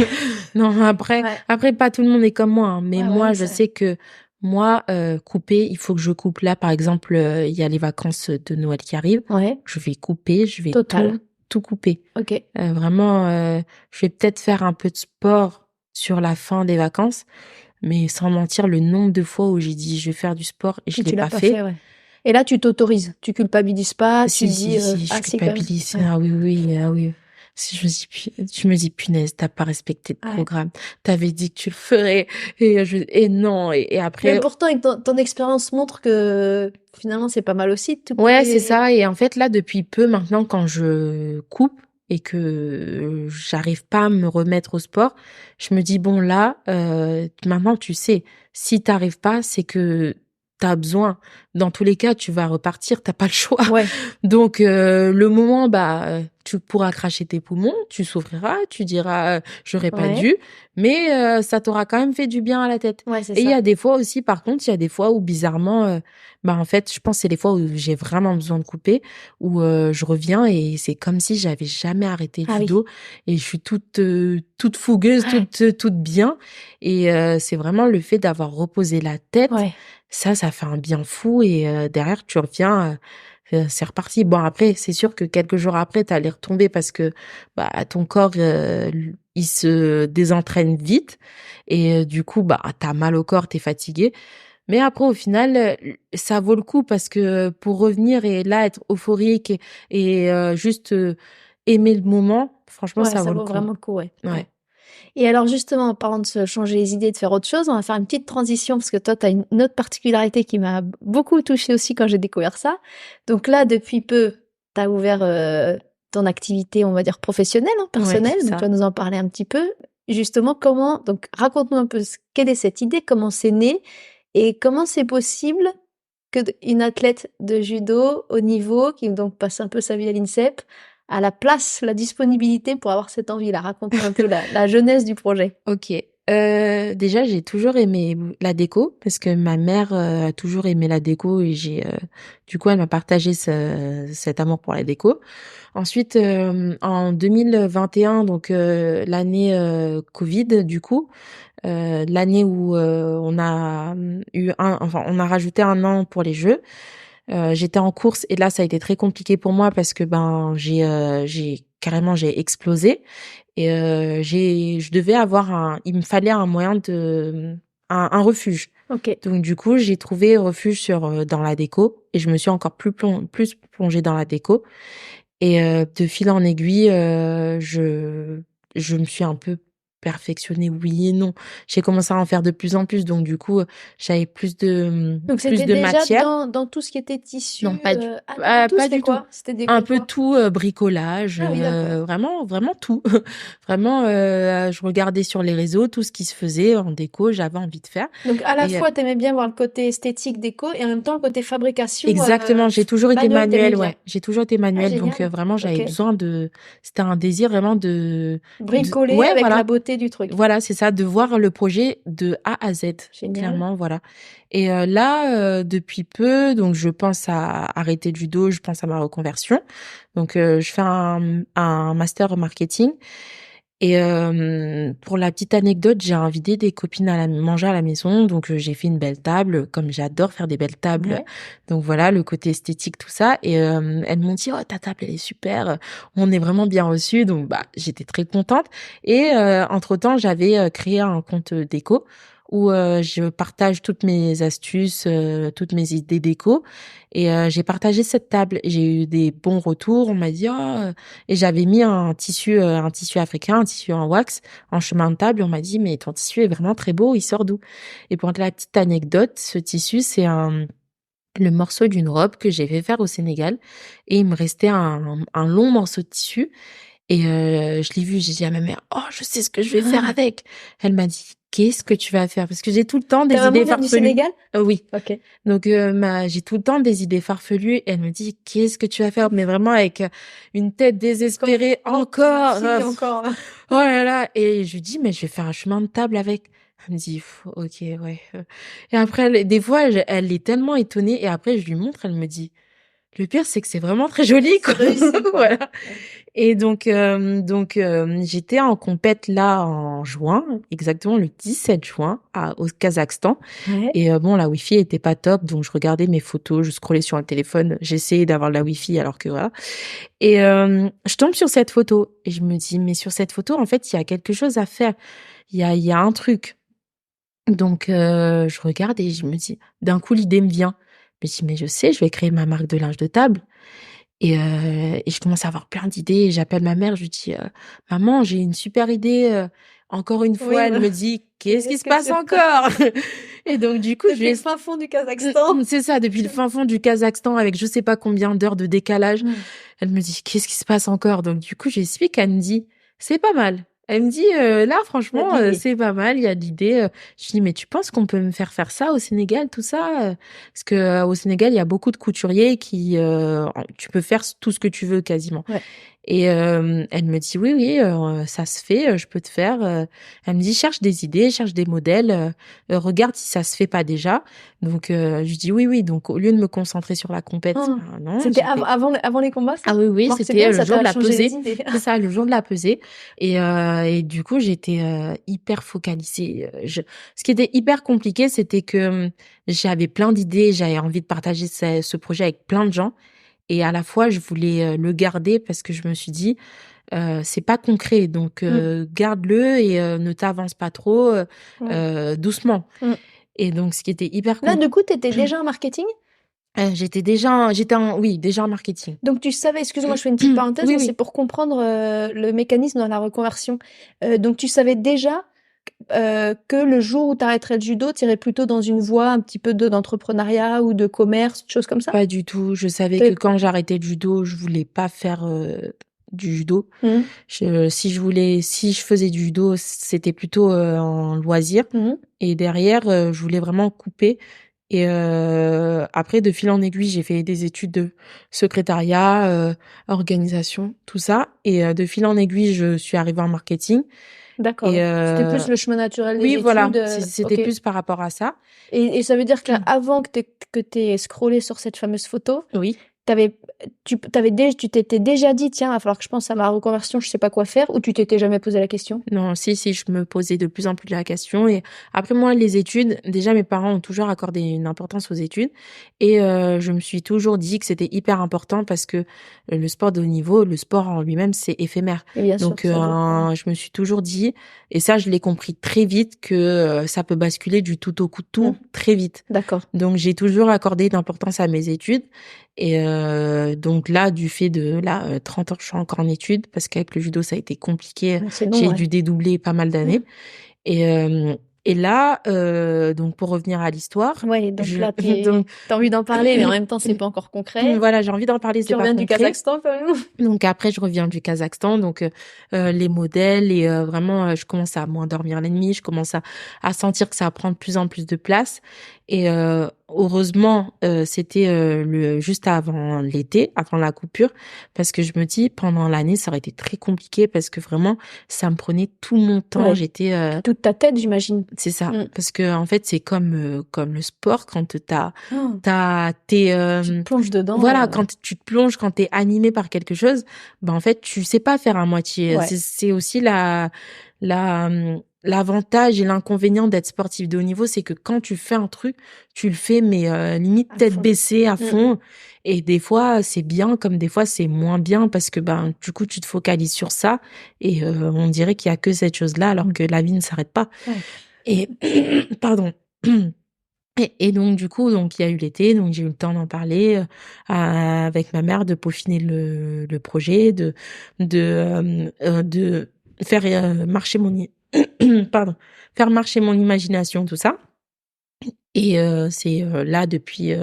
Speaker 2: Non, après,
Speaker 1: Ouais.
Speaker 2: après, pas tout le monde est comme moi, hein, mais
Speaker 1: Ouais, ouais,
Speaker 2: moi,
Speaker 1: mais
Speaker 2: je
Speaker 1: ça.
Speaker 2: sais que moi, couper, il faut que je coupe là. Par exemple, il y a les vacances de Noël qui arrivent.
Speaker 1: Ouais.
Speaker 2: Je vais couper, je vais
Speaker 1: Total.
Speaker 2: tout couper.
Speaker 1: Ok.
Speaker 2: Vraiment, je vais peut-être faire un peu de sport sur la fin des vacances, mais sans mentir, le nombre de fois où j'ai dit je vais faire du sport et je
Speaker 1: Et
Speaker 2: l'ai
Speaker 1: tu l'as
Speaker 2: pas
Speaker 1: pas fait,
Speaker 2: fait.
Speaker 1: ouais. Et là, tu t'autorises. Tu culpabilises pas. Tu
Speaker 2: Si,
Speaker 1: te
Speaker 2: si,
Speaker 1: dis,
Speaker 2: si, je
Speaker 1: ah si, quand même.
Speaker 2: culpabilise.
Speaker 1: Ouais.
Speaker 2: Ah oui, oui, ah oui. Si je me dis, punaise, t'as pas respecté le
Speaker 1: Ouais.
Speaker 2: programme. T'avais dit que tu le ferais. Et non. Et
Speaker 1: Mais
Speaker 2: après,
Speaker 1: pourtant, ton expérience montre que finalement, c'est pas mal aussi de te
Speaker 2: ouais, c'est
Speaker 1: couper.
Speaker 2: ça. Et en fait, là, depuis peu, maintenant, quand je coupe et que j'arrive pas à me remettre au sport, je me dis, bon, là, maintenant, tu sais, si t'arrives pas, c'est que t'as besoin. Dans tous les cas, tu vas repartir, t'as pas le choix.
Speaker 1: Ouais.
Speaker 2: Donc, le moment, bah, tu pourras cracher tes poumons, tu souffriras, tu diras, j'aurais pas
Speaker 1: Ouais.
Speaker 2: dû, mais ça t'aura quand même fait du bien à la tête.
Speaker 1: Ouais, c'est
Speaker 2: Et il y
Speaker 1: ça.
Speaker 2: a des fois aussi, par contre, il y a des fois où, bizarrement, bah, en fait, je pense que c'est les fois où j'ai vraiment besoin de couper, où je reviens et c'est comme si j'avais jamais arrêté le
Speaker 1: Ah oui.
Speaker 2: judo et je suis toute fougueuse,
Speaker 1: Ouais.
Speaker 2: toute bien. Et c'est vraiment le fait d'avoir reposé la tête,
Speaker 1: Ouais.
Speaker 2: ça fait un bien fou. Et derrière, tu reviens, c'est reparti. Bon, après, c'est sûr que quelques jours après, t'allais retomber parce que bah, ton corps, il se désentraîne vite. Et du coup, bah, t'as mal au corps, t'es fatigué. Mais après, au final, ça vaut le coup parce que pour revenir et là, être euphorique et juste aimer le moment, franchement,
Speaker 1: Ouais,
Speaker 2: ça
Speaker 1: ça
Speaker 2: vaut le
Speaker 1: vaut
Speaker 2: coup.
Speaker 1: vraiment le coup, ouais.
Speaker 2: Ouais.
Speaker 1: Ouais. Et alors justement, en parlant de se changer les idées, de faire autre chose, on va faire une petite transition parce que toi, tu as une autre particularité qui m'a beaucoup touchée aussi quand j'ai découvert ça. Donc là, depuis peu, tu as ouvert ton activité, on va dire professionnelle, hein,
Speaker 2: Ouais,
Speaker 1: personnelle.
Speaker 2: c'est
Speaker 1: Donc tu
Speaker 2: ça.
Speaker 1: vas nous en parler un petit peu. Justement, comment, donc raconte-nous un peu quelle est cette idée, comment c'est né et comment c'est possible que une athlète de judo au niveau, qui donc passe un peu sa vie à l'INSEP, a la place, la disponibilité pour avoir cette envie-là. Raconte-nous un peu la jeunesse du projet.
Speaker 2: Ok. Déjà, j'ai toujours aimé la déco parce que ma mère a toujours aimé la déco et du coup, elle m'a partagé cet amour pour la déco. Ensuite, en 2021, donc l'année Covid, du coup, l'année où on a rajouté un an pour les Jeux. J'étais en course et là, ça a été très compliqué pour moi parce que ben j'ai explosé et je devais avoir il me fallait un moyen un refuge.
Speaker 1: Ok.
Speaker 2: Donc du coup, j'ai trouvé refuge dans la déco et je me suis encore plus plongée dans la déco et de fil en aiguille, je me suis un peu perfectionner, oui et non. J'ai commencé à en faire de plus en plus, donc du coup, j'avais
Speaker 1: Donc
Speaker 2: plus
Speaker 1: c'était
Speaker 2: de
Speaker 1: déjà
Speaker 2: matière.
Speaker 1: dans tout ce qui était tissu,
Speaker 2: Non,
Speaker 1: pas du tout,
Speaker 2: pas
Speaker 1: c'était
Speaker 2: du tout.
Speaker 1: quoi? C'était des
Speaker 2: Un
Speaker 1: cours
Speaker 2: peu
Speaker 1: quoi?
Speaker 2: tout, bricolage,
Speaker 1: Ah oui, d'accord.
Speaker 2: vraiment vraiment tout. Vraiment, je regardais sur les réseaux tout ce qui se faisait en déco, j'avais envie de faire
Speaker 1: Donc à la
Speaker 2: et
Speaker 1: fois, t'aimais bien voir le côté esthétique déco et en même temps le côté fabrication,
Speaker 2: exactement, j'ai toujours été
Speaker 1: manuel, t'aimais
Speaker 2: manuelle,
Speaker 1: bien.
Speaker 2: ouais. J'ai toujours été
Speaker 1: Ah
Speaker 2: manuelle, donc
Speaker 1: génial.
Speaker 2: vraiment
Speaker 1: Ok.
Speaker 2: j'avais besoin c'était un désir vraiment
Speaker 1: Bricoler
Speaker 2: ouais,
Speaker 1: avec la
Speaker 2: voilà.
Speaker 1: beauté du truc.
Speaker 2: Voilà, c'est ça, de voir le projet de A à Z,
Speaker 1: Génial.
Speaker 2: clairement, voilà. Et là, depuis peu, donc je pense à arrêter le judo, je pense à ma reconversion. Donc je fais un master marketing. Et pour la petite anecdote, j'ai invité des copines à manger à la maison, donc j'ai fait une belle table, comme j'adore faire des belles tables.
Speaker 1: Ouais.
Speaker 2: Donc voilà, le côté esthétique, tout ça. Et elles m'ont dit, oh, ta table, elle est super, on est vraiment bien reçus. Donc bah, j'étais très contente. Et entre-temps, j'avais créé un compte déco où je partage toutes mes astuces, toutes mes idées déco. Et j'ai partagé cette table. J'ai eu des bons retours. On m'a dit, oh, et j'avais mis un tissu africain, un tissu en wax, en chemin de table. Et on m'a dit, mais ton tissu est vraiment très beau, il sort d'où? Et pour la petite anecdote, ce tissu, c'est le morceau d'une robe que j'ai fait faire au Sénégal. Et il me restait un long morceau de tissu. Et je l'ai vu, j'ai dit à ma mère, oh, je sais ce que je vais faire avec. Elle m'a dit, qu'est-ce que tu vas faire? Parce que j'ai tout le temps
Speaker 1: Ta
Speaker 2: des
Speaker 1: maman
Speaker 2: idées
Speaker 1: vient du
Speaker 2: farfelues.
Speaker 1: Sénégal?
Speaker 2: Oui.
Speaker 1: Ok.
Speaker 2: Donc j'ai tout le temps des idées farfelues et elle me dit qu'est-ce que tu vas faire, mais vraiment avec une tête désespérée encore
Speaker 1: Fini encore.
Speaker 2: oh là là, et je lui dis mais je vais faire un chemin de table avec. Elle me dit OK ouais. Et après des fois elle est tellement étonnée et après je lui montre, elle me dit le pire c'est que c'est vraiment très joli quoi.
Speaker 1: C'est réussi quoi.
Speaker 2: Voilà.
Speaker 1: Ouais.
Speaker 2: Et donc j'étais en compète là en juin, exactement le 17 juin au Kazakhstan.
Speaker 1: Ouais.
Speaker 2: Et bon, la Wi-Fi était pas top, donc je regardais mes photos, je scrollais sur le téléphone, j'essayais d'avoir la Wi-Fi alors que voilà. Et je tombe sur cette photo et je me dis mais sur cette photo en fait, il y a quelque chose à faire. Il y a un truc. Donc je regarde et je me dis d'un coup l'idée me vient. Je me dis mais je sais, je vais créer ma marque de linge de table. Et je commence à avoir plein d'idées et j'appelle ma mère, je lui dis maman, j'ai une super idée. Encore une
Speaker 1: Oui,
Speaker 2: fois, elle
Speaker 1: voilà.
Speaker 2: me dit qu'est-ce qui se
Speaker 1: Qu'est-ce
Speaker 2: passe
Speaker 1: que tu
Speaker 2: encore? Et donc du coup, je
Speaker 1: Depuis
Speaker 2: vais
Speaker 1: le fin fond du Kazakhstan.
Speaker 2: c'est ça, depuis le fin fond du Kazakhstan avec je sais pas combien d'heures de décalage.
Speaker 1: Mm.
Speaker 2: Elle me dit qu'est-ce qui se passe encore? Donc du coup, j'explique, elle me dit c'est pas mal. Elle me dit là
Speaker 1: Il y a de
Speaker 2: franchement
Speaker 1: l'idée.
Speaker 2: c'est pas mal, il y a de l'idée. Je dis mais tu penses qu'on peut me faire ça au Sénégal tout ça? Parce que au Sénégal, il y a beaucoup de couturiers qui tu peux faire tout ce que tu veux quasiment.
Speaker 1: Ouais.
Speaker 2: Et elle me dit oui oui ça se fait, je peux te faire. Elle me dit cherche des idées, cherche des modèles, regarde si ça se fait pas déjà. Donc je dis oui oui. Donc au lieu de me concentrer sur la compète,
Speaker 1: Oh.
Speaker 2: non,
Speaker 1: C'était
Speaker 2: j'ai fait
Speaker 1: avant les combats, ça?
Speaker 2: ah oui oui,
Speaker 1: Bon, c'est bien,
Speaker 2: c'était le
Speaker 1: ça
Speaker 2: jour de
Speaker 1: t'a
Speaker 2: la
Speaker 1: changé les
Speaker 2: pesée.
Speaker 1: idées.
Speaker 2: C'est ça, le jour de la pesée. Et du coup j'étais hyper focalisée. Ce qui était hyper compliqué, c'était que j'avais plein d'idées, j'avais envie de partager ce projet avec plein de gens. Et à la fois, je voulais le garder parce que je me suis dit, c'est pas concret, donc
Speaker 1: Mm.
Speaker 2: garde-le et ne t'avance pas trop,
Speaker 1: Ouais.
Speaker 2: doucement.
Speaker 1: Mm.
Speaker 2: Et donc, ce qui était hyper
Speaker 1: Là, du coup, tu étais déjà en marketing?
Speaker 2: oui, déjà en marketing.
Speaker 1: Donc tu savais, excuse-moi, je fais une petite parenthèse,
Speaker 2: Oui,
Speaker 1: mais c'est
Speaker 2: oui.
Speaker 1: pour comprendre le mécanisme dans la reconversion. Donc tu savais déjà que le jour où tu arrêterais le judo, tu irais plutôt dans une voie un petit peu d'entrepreneuriat ou de commerce, choses comme ça?
Speaker 2: Pas du tout. Je savais que
Speaker 1: T'avais-
Speaker 2: quand j'arrêtais le judo, je voulais pas faire du judo.
Speaker 1: Mhm.
Speaker 2: Si je faisais du judo, c'était plutôt en loisir.
Speaker 1: Mhm.
Speaker 2: Et derrière, je voulais vraiment couper. Et après, de fil en aiguille, j'ai fait des études de secrétariat, organisation, tout ça. Et de fil en aiguille, je suis arrivée en marketing.
Speaker 1: D'accord.
Speaker 2: Et
Speaker 1: C'était plus le chemin naturel
Speaker 2: oui,
Speaker 1: des
Speaker 2: voilà,
Speaker 1: études.
Speaker 2: c'était
Speaker 1: Ok.
Speaker 2: plus par rapport à ça.
Speaker 1: Et ça veut dire que là, avant que t'aies scrollé sur cette fameuse photo,
Speaker 2: Oui.
Speaker 1: t'avais, tu t'étais déjà dit, tiens, il va falloir que je pense à ma reconversion, je sais pas quoi faire, ou tu t'étais jamais posé la question?
Speaker 2: Non, si, je me posais de plus en plus la question. Et après, moi, les études, déjà, mes parents ont toujours accordé une importance aux études. Et je me suis toujours dit que c'était hyper important parce que le sport de haut niveau, le sport en lui-même, c'est éphémère.
Speaker 1: Et bien sûr,
Speaker 2: Donc,
Speaker 1: ça dure. Ouais.
Speaker 2: je me suis toujours dit, et ça, je l'ai compris très vite, que ça peut basculer du tout au coup de tout
Speaker 1: Mm.
Speaker 2: très vite.
Speaker 1: D'accord.
Speaker 2: Donc, j'ai toujours accordé d'importance à mes études. Et donc là, du fait de là, 30 ans, je suis encore en études parce qu'avec le judo, ça a été compliqué.
Speaker 1: C'est long,
Speaker 2: J'ai
Speaker 1: ouais.
Speaker 2: dû dédoubler pas mal d'années. Et, et là, donc pour revenir à l'histoire,
Speaker 1: Ouais, donc là,
Speaker 2: donc,
Speaker 1: t'as envie d'en parler, mais en même temps, c'est pas encore concret.
Speaker 2: voilà, j'ai envie d'en parler,
Speaker 1: Tu
Speaker 2: c'est pas
Speaker 1: reviens du
Speaker 2: concret.
Speaker 1: Kazakhstan, quand même.
Speaker 2: Donc après, je reviens du Kazakhstan, donc les modèles et vraiment, je commence à moins dormir la nuit, je commence à sentir que ça prend de plus en plus de place. Et heureusement, c'était juste avant l'été, avant la coupure, parce que je me dis pendant l'année, ça aurait été très compliqué parce que vraiment, ça me prenait tout mon temps.
Speaker 1: Ouais.
Speaker 2: J'étais
Speaker 1: Toute ta tête, j'imagine.
Speaker 2: c'est ça,
Speaker 1: Mm.
Speaker 2: parce que en fait, c'est comme le sport quand
Speaker 1: Oh,
Speaker 2: t'es
Speaker 1: tu te plonges dedans.
Speaker 2: voilà, quand tu te plonges, quand t'es animé par quelque chose, ben en fait, tu sais pas faire à moitié.
Speaker 1: Ouais.
Speaker 2: C'est aussi l'avantage et l'inconvénient d'être sportif de haut niveau, c'est que quand tu fais un truc, tu le fais mais limite
Speaker 1: À
Speaker 2: tête
Speaker 1: fond.
Speaker 2: baissée à
Speaker 1: Mm.
Speaker 2: fond. Et des fois, c'est bien, comme des fois, c'est moins bien parce que ben du coup, tu te focalises sur ça et on dirait qu'il y a que cette chose-là alors que la vie ne s'arrête pas.
Speaker 1: Ouais.
Speaker 2: Et pardon. Et donc du coup, donc il y a eu l'été, donc j'ai eu le temps d'en parler avec ma mère, de peaufiner le projet, de faire marcher pardon, faire marcher mon imagination, tout ça. Et c'est là depuis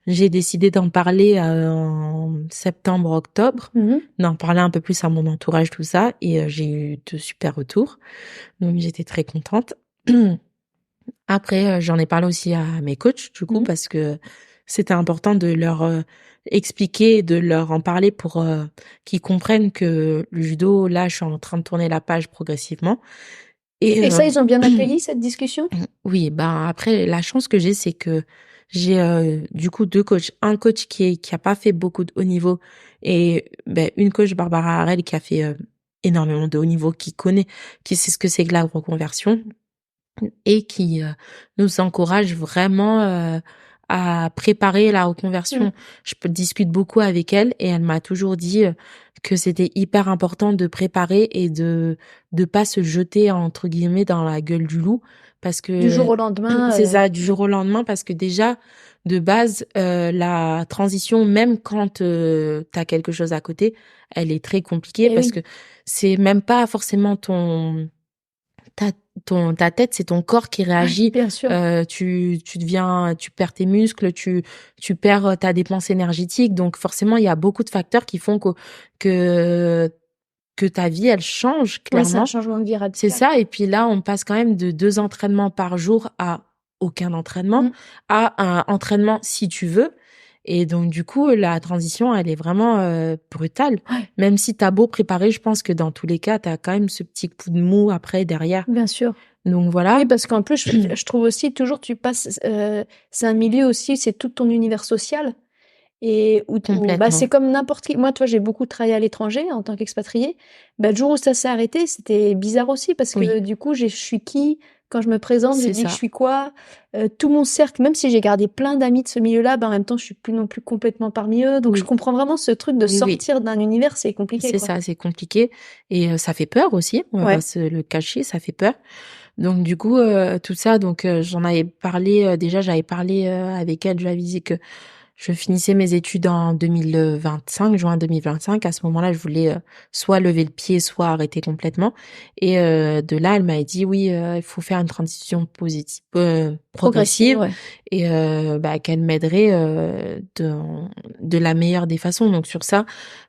Speaker 2: j'ai décidé d'en parler en septembre, octobre,
Speaker 1: Mhm.
Speaker 2: d'en parler un peu plus à mon entourage, tout ça. Et j'ai eu de super retours, donc j'étais très contente. Après, j'en ai parlé aussi à mes coachs, du coup,
Speaker 1: Mhm.
Speaker 2: parce que c'était important de leur expliquer, de leur en parler pour qu'ils comprennent que le judo, là, je suis en train de tourner la page progressivement.
Speaker 1: Et ça, ils ont bien accueilli cette discussion?
Speaker 2: oui, ben après, la chance que j'ai, c'est que j'ai du coup deux coachs. Un coach qui a pas fait beaucoup de haut niveau et ben, une coach, Barbara Harel, qui a fait énormément de haut niveau, qui sait ce que c'est que la reconversion et qui nous encourage vraiment à préparer la reconversion.
Speaker 1: Mm.
Speaker 2: Discute beaucoup avec elle et elle m'a toujours dit que c'était hyper important de préparer et de pas se jeter entre guillemets dans la gueule du loup parce
Speaker 1: Du jour
Speaker 2: que
Speaker 1: au lendemain.
Speaker 2: c'est ça, du jour au lendemain, parce que déjà de base la transition, même quand t'as quelque chose à côté, elle est très compliquée
Speaker 1: Eh
Speaker 2: parce
Speaker 1: oui.
Speaker 2: que c'est même pas forcément ta, ta tête, c'est ton corps qui réagit.
Speaker 1: Bien sûr.
Speaker 2: Tu perds tes muscles, tu perds ta dépense énergétique. Donc, forcément, il y a beaucoup de facteurs qui font que, que ta vie, elle change,
Speaker 1: Ouais, c'est un
Speaker 2: clairement.
Speaker 1: changement de vie
Speaker 2: C'est
Speaker 1: radical.
Speaker 2: ça. Et puis là, on passe quand même de 2 entraînements par jour à aucun entraînement,
Speaker 1: Mm.
Speaker 2: à un entraînement si tu veux. Et donc, du coup, la transition, elle est vraiment brutale.
Speaker 1: Ouais,
Speaker 2: Même si t'as beau préparer, je pense que dans tous les cas, t'as quand même ce petit coup de mou après, derrière.
Speaker 1: bien sûr.
Speaker 2: Donc voilà.
Speaker 1: Oui, parce qu'en plus, je trouve aussi toujours, tu passes, c'est un milieu aussi, c'est tout ton univers social. Et bah, c'est
Speaker 2: Complètement.
Speaker 1: comme n'importe qui. Moi, toi, j'ai beaucoup travaillé à l'étranger en tant qu'expatrié. Bah, le jour où ça s'est arrêté, c'était bizarre aussi parce que
Speaker 2: Oui,
Speaker 1: du coup, je suis qui? Quand je me présente, je
Speaker 2: c'est
Speaker 1: dis que je
Speaker 2: ça.
Speaker 1: suis quoi? Tout mon cercle, même si j'ai gardé plein d'amis de ce milieu-là, bah, en même temps, je suis plus non plus complètement parmi eux. Donc, je
Speaker 2: Oui,
Speaker 1: comprends vraiment ce truc de
Speaker 2: oui, oui.
Speaker 1: sortir d'un univers, c'est compliqué,
Speaker 2: C'est
Speaker 1: quoi.
Speaker 2: ça, c'est compliqué. Et ça fait peur aussi. On va pas
Speaker 1: Ouais.
Speaker 2: se le cacher, ça fait peur. Donc du coup, tout ça, donc j'en avais parlé, déjà j'avais parlé avec elle, je lui avais dit que je finissais mes études en 2025, juin 2025. À ce moment-là, je voulais soit lever le pied, soit arrêter complètement. Et de là, elle m'avait dit oui, il faut faire une transition positive,
Speaker 1: Progressive,
Speaker 2: progressive,
Speaker 1: ouais.
Speaker 2: et bah, qu'elle m'aiderait de la meilleure des façons. Donc sur ça,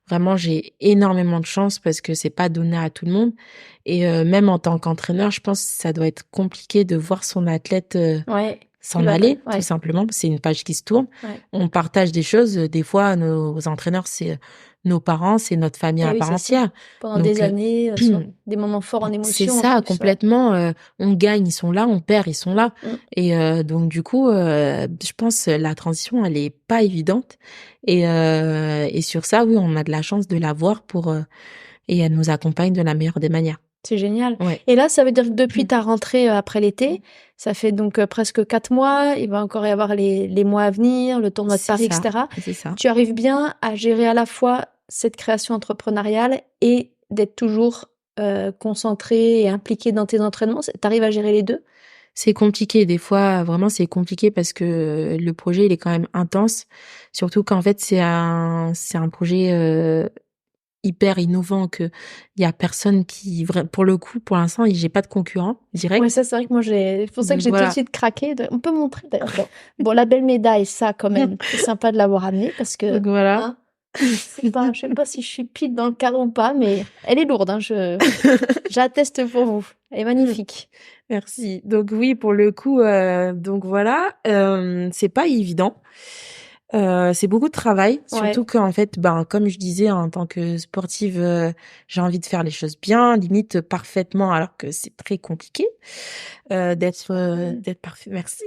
Speaker 2: vraiment, j'ai énormément de chance parce que c'est pas donné à tout le monde. Et même en tant qu'entraîneur, je pense que ça doit être compliqué de voir son athlète
Speaker 1: Ouais. Qui
Speaker 2: s'en
Speaker 1: va,
Speaker 2: aller, tout
Speaker 1: ouais.
Speaker 2: simplement. C'est une page qui se tourne.
Speaker 1: Ouais.
Speaker 2: On partage des choses. Des fois, nos entraîneurs, c'est nos parents, c'est notre famille
Speaker 1: Eh
Speaker 2: à
Speaker 1: oui,
Speaker 2: part
Speaker 1: c'est ça.
Speaker 2: entière.
Speaker 1: Pendant des
Speaker 2: Donc,
Speaker 1: années, sur des moments forts en
Speaker 2: c'est
Speaker 1: émotion en
Speaker 2: ça,
Speaker 1: plus, ouais.
Speaker 2: complètement. On gagne, ils sont là. On perd, ils sont là.
Speaker 1: Mm.
Speaker 2: Et donc, du coup, je pense la transition, elle est pas évidente. Et sur ça, oui, on a de la chance de la voir et elle nous accompagne de la meilleure des manières.
Speaker 1: C'est génial.
Speaker 2: Ouais.
Speaker 1: Et là, ça veut dire que depuis ta rentrée après l'été, ça fait donc presque 4 mois, il va encore y avoir les mois à venir, le tournoi de
Speaker 2: C'est
Speaker 1: Paris,
Speaker 2: ça,
Speaker 1: etc.
Speaker 2: c'est ça.
Speaker 1: Tu arrives bien à gérer à la fois cette création entrepreneuriale et d'être toujours concentré et impliqué dans tes entraînements. Tu arrives à gérer les deux?
Speaker 2: C'est compliqué des fois, vraiment c'est compliqué parce que le projet il est quand même intense, surtout qu'en fait c'est un projet hyper innovant que il y a personne qui pour le coup pour l'instant j'ai pas de concurrent
Speaker 1: Ouais,
Speaker 2: direct.
Speaker 1: ça, c'est vrai que moi, c'est pour ça que
Speaker 2: Donc
Speaker 1: j'ai tout de
Speaker 2: voilà.
Speaker 1: suite craqué. On peut montrer d'ailleurs. Bon, la belle médaille, ça, quand même, c'est sympa de l'avoir amenée parce que,
Speaker 2: Donc voilà.
Speaker 1: hein, je sais pas si je suis pile dans le cadre ou pas, mais elle est lourde, hein, j'atteste pour vous. Elle est magnifique.
Speaker 2: Merci. Donc oui, pour le coup, donc voilà, c'est pas évident. C'est beaucoup de travail,
Speaker 1: Ouais.
Speaker 2: surtout qu'en fait, ben comme je disais, en tant que sportive, j'ai envie de faire les choses bien, limite parfaitement, alors que c'est très compliqué d'être parfait. Merci.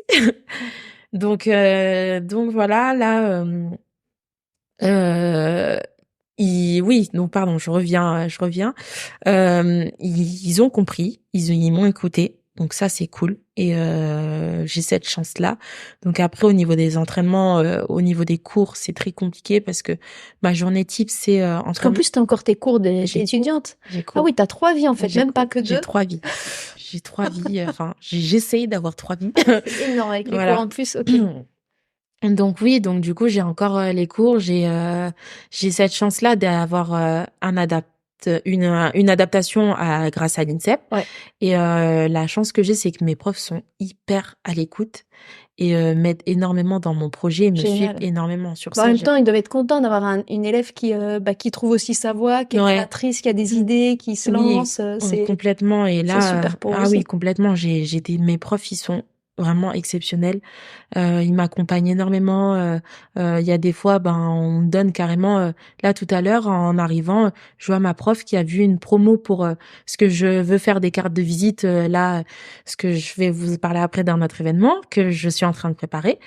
Speaker 2: Donc voilà, là, euh, oui, non, pardon, je reviens. Ils ont compris, ils m'ont écouté, donc ça c'est cool. Et j'ai cette chance-là. Donc après au niveau des entraînements, au niveau des cours, c'est très compliqué parce que ma journée type c'est
Speaker 1: Parce qu'en
Speaker 2: entraînement.
Speaker 1: plus, t'as encore tes cours
Speaker 2: J'ai cours,
Speaker 1: d'étudiante.
Speaker 2: j'ai
Speaker 1: Ah
Speaker 2: cours,
Speaker 1: oui, t'as 3 vies en fait,
Speaker 2: j'ai
Speaker 1: même pas
Speaker 2: cours,
Speaker 1: que
Speaker 2: j'ai
Speaker 1: 2.
Speaker 2: 3 vies. J'ai 3 vies. Enfin, j'essaye d'avoir 3 vies.
Speaker 1: C'est énorme avec les cours
Speaker 2: Voilà.
Speaker 1: en plus. Ok.
Speaker 2: Donc oui, donc du coup j'ai encore les cours, j'ai cette chance-là d'avoir une adaptation grâce à l'INSEP.
Speaker 1: Ouais.
Speaker 2: Et la chance que j'ai, c'est que mes profs sont hyper à l'écoute et m'aident énormément dans mon projet et me suivent
Speaker 1: Génial.
Speaker 2: énormément sur
Speaker 1: Bah, en
Speaker 2: ça.
Speaker 1: même temps, ils doivent être contents d'avoir une élève qui trouve aussi sa voie, qui est
Speaker 2: Ouais.
Speaker 1: créatrice, qui a des idées, qui se
Speaker 2: Oui,
Speaker 1: lance. C'est
Speaker 2: complètement. Et
Speaker 1: c'est
Speaker 2: là,
Speaker 1: super pour eux
Speaker 2: ah oui,
Speaker 1: aussi.
Speaker 2: complètement. Mes profs, ils sont vraiment exceptionnels. Ils m'accompagnent énormément. Il y a des fois, ben, on me donne carrément. Là, tout à l'heure, en arrivant, je vois ma prof qui a vu une promo pour ce que je veux faire des cartes de visite. Là, ce que je vais vous parler après d'un autre événement que je suis en train de préparer.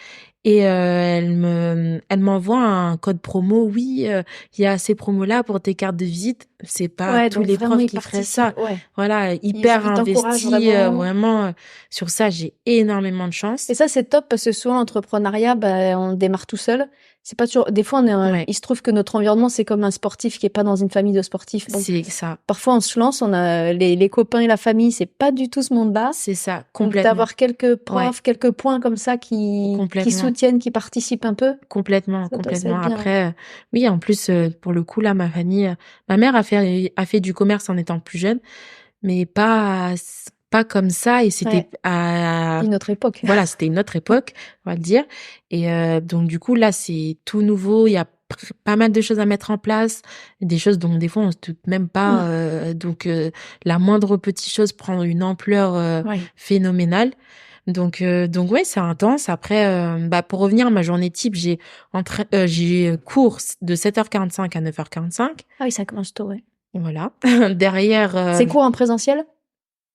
Speaker 2: Et elle m'envoie un code promo. Oui, il y a ces promos-là pour tes cartes de visite. C'est pas
Speaker 1: Ouais,
Speaker 2: tous
Speaker 1: donc
Speaker 2: les
Speaker 1: vraiment,
Speaker 2: profs
Speaker 1: ils
Speaker 2: qui feraient ça.
Speaker 1: participent. Ouais.
Speaker 2: Voilà,
Speaker 1: Ils,
Speaker 2: hyper
Speaker 1: ils t'encouragent
Speaker 2: investi,
Speaker 1: vraiment.
Speaker 2: vraiment. Sur ça, j'ai énormément de
Speaker 1: Et
Speaker 2: chance.
Speaker 1: ça, c'est top parce que souvent, l'entrepreneuriat, bah, on démarre tout seul. C'est pas toujours. Des fois,
Speaker 2: Ouais,
Speaker 1: il se trouve que notre environnement, c'est comme un sportif qui est pas dans une famille de sportifs. Donc,
Speaker 2: c'est ça.
Speaker 1: parfois, on se lance, on a les copains et la famille, c'est pas du tout ce monde-là.
Speaker 2: C'est ça,
Speaker 1: Donc,
Speaker 2: complètement.
Speaker 1: d'avoir quelques
Speaker 2: Ouais,
Speaker 1: profs, quelques points comme ça qui
Speaker 2: complètement.
Speaker 1: soutiennent, qui participent un peu,
Speaker 2: Complètement,
Speaker 1: ça va
Speaker 2: complètement.
Speaker 1: être bien.
Speaker 2: Après, oui, en plus, pour le coup, là, ma famille, ma mère a fait du commerce en étant plus jeune, mais pas comme ça. Et c'était
Speaker 1: Ouais, une autre époque.
Speaker 2: voilà, c'était une autre époque, on va le dire. Et donc, du coup, là, c'est tout nouveau. Il y a pas mal de choses à mettre en place, des choses dont des fois on se doute même pas. Donc, la moindre petite chose prend une ampleur
Speaker 1: Ouais.
Speaker 2: phénoménale. Donc ouais, c'est intense. Après, bah pour revenir à ma journée type, j'ai cours de 7h45 à 9h45.
Speaker 1: Ah oui, ça commence tôt, ouais.
Speaker 2: Voilà. Derrière,
Speaker 1: C'est cours en présentiel?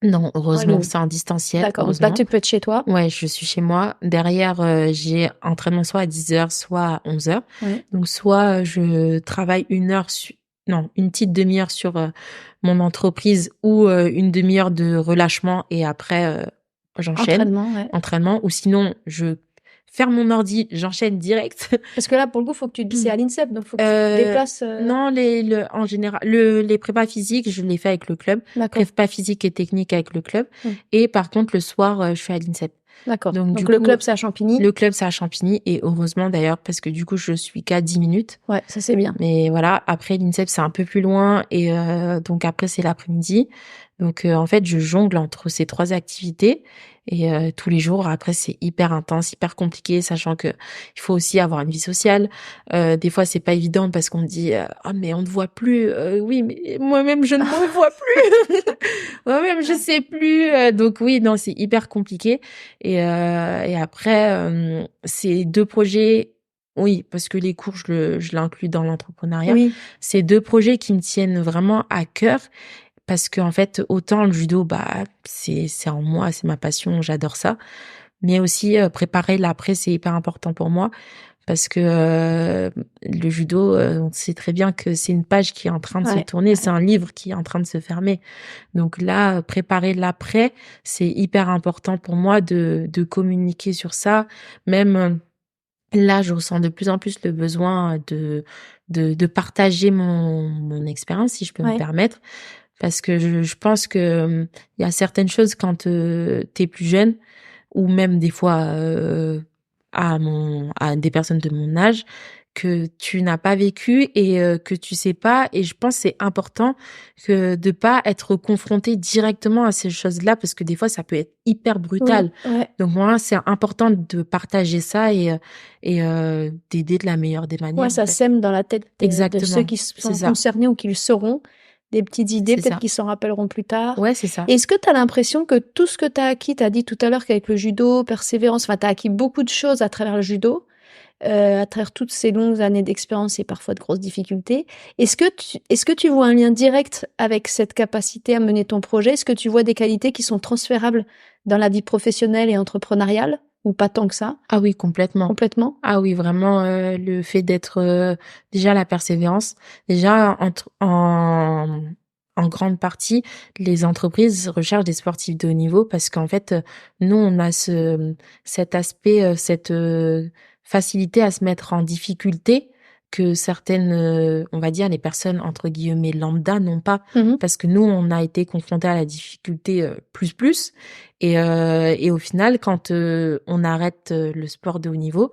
Speaker 2: non,
Speaker 1: Ouais,
Speaker 2: heureusement, c'est en distanciel,
Speaker 1: d'accord. Donc là,
Speaker 2: heureusement.
Speaker 1: tu peux être chez toi.
Speaker 2: Ouais, je suis chez moi. Derrière, j'ai entraînement soit à 10h, soit à 11h.
Speaker 1: Ouais.
Speaker 2: Donc soit je travaille une petite demi-heure sur mon entreprise ou une demi-heure de relâchement et après j'enchaîne
Speaker 1: Entraînement, ouais.
Speaker 2: entraînement, ou sinon je ferme mon ordi, j'enchaîne direct.
Speaker 1: Parce que là, pour le coup, c'est à l'INSEP, donc faut que tu te déplaces.
Speaker 2: Non, en général, les prépas physiques, je les fais avec le club.
Speaker 1: D'accord.
Speaker 2: Prépa physique et technique avec le club.
Speaker 1: Mm.
Speaker 2: Et par contre, le soir, je suis à l'INSEP.
Speaker 1: D'accord.
Speaker 2: Donc, du
Speaker 1: Donc le
Speaker 2: coup,
Speaker 1: club, c'est à Champigny.
Speaker 2: le club, c'est à Champigny. Et heureusement d'ailleurs, parce que du coup, je suis qu'à 10 minutes.
Speaker 1: Ouais, ça c'est bien.
Speaker 2: Mais voilà, après, l'INSEP, c'est un peu plus loin. Et donc, après, c'est l'après-midi. Donc, en fait, je jongle entre ces 3 activités. Et tous les jours, après, c'est hyper intense, hyper compliqué, sachant que il faut aussi avoir une vie sociale. Des fois, c'est pas évident parce qu'on dit ah mais on ne voit plus. Oui, mais moi-même, je ne me vois plus. Moi-même, je sais plus. Donc oui, non, c'est hyper compliqué. Et après, ces 2 projets. Oui, parce que les cours, je l'inclus dans l'entrepreneuriat.
Speaker 1: Oui.
Speaker 2: C'est 2 projets qui me tiennent vraiment à cœur parce que en fait, autant le judo, bah, c'est en moi, c'est ma passion, j'adore ça. Mais aussi, préparer l'après, c'est hyper important pour moi parce que le judo, on sait très bien que c'est une page qui est en train de se
Speaker 1: Ouais.
Speaker 2: tourner, c'est un livre qui est en train de se fermer. Donc là, préparer l'après, c'est hyper important pour moi de communiquer sur ça. Même là, je ressens de plus en plus le besoin de partager mon expérience, si je peux me
Speaker 1: Ouais.
Speaker 2: permettre. Parce que je pense que il y a certaines choses quand t'es plus jeune, ou même des fois à des personnes de mon âge, que tu n'as pas vécu et que tu sais pas. Et je pense que c'est important que de pas être confronté directement à ces choses-là, parce que des fois ça peut être hyper
Speaker 1: Oui,
Speaker 2: brutal.
Speaker 1: ouais.
Speaker 2: Donc moi, c'est important de partager ça et d'aider de la meilleure des
Speaker 1: Ouais,
Speaker 2: manières, en
Speaker 1: ça
Speaker 2: fait.
Speaker 1: sème dans la tête de ceux
Speaker 2: Exactement,
Speaker 1: qui
Speaker 2: c'est
Speaker 1: sont
Speaker 2: ça,
Speaker 1: concernés ou qui le seront, des petites idées,
Speaker 2: c'est
Speaker 1: peut-être
Speaker 2: ça.
Speaker 1: qu'ils s'en rappelleront plus tard.
Speaker 2: Ouais, c'est ça.
Speaker 1: Est-ce que tu as l'impression que tout ce que tu as acquis, tu as dit tout à l'heure qu'avec le judo, persévérance, enfin, tu as acquis beaucoup de choses à travers le judo, à travers toutes ces longues années d'expérience et parfois de grosses difficultés. Est-ce que tu vois un lien direct avec cette capacité à mener ton projet? Est-ce que tu vois des qualités qui sont transférables dans la vie professionnelle et entrepreneuriale ou pas tant que ça,
Speaker 2: Ah oui, complètement.
Speaker 1: complètement?
Speaker 2: Ah oui, vraiment, le fait d'être déjà la persévérance, déjà en grande partie, les entreprises recherchent des sportifs de haut niveau parce qu'en fait, nous, on a cet aspect, cette facilité à se mettre en difficulté que certaines, on va dire, les personnes entre guillemets lambda n'ont pas,
Speaker 1: Mmh.
Speaker 2: parce que nous, on a été confrontés à la difficulté plus. Et au final, quand on arrête le sport de haut niveau,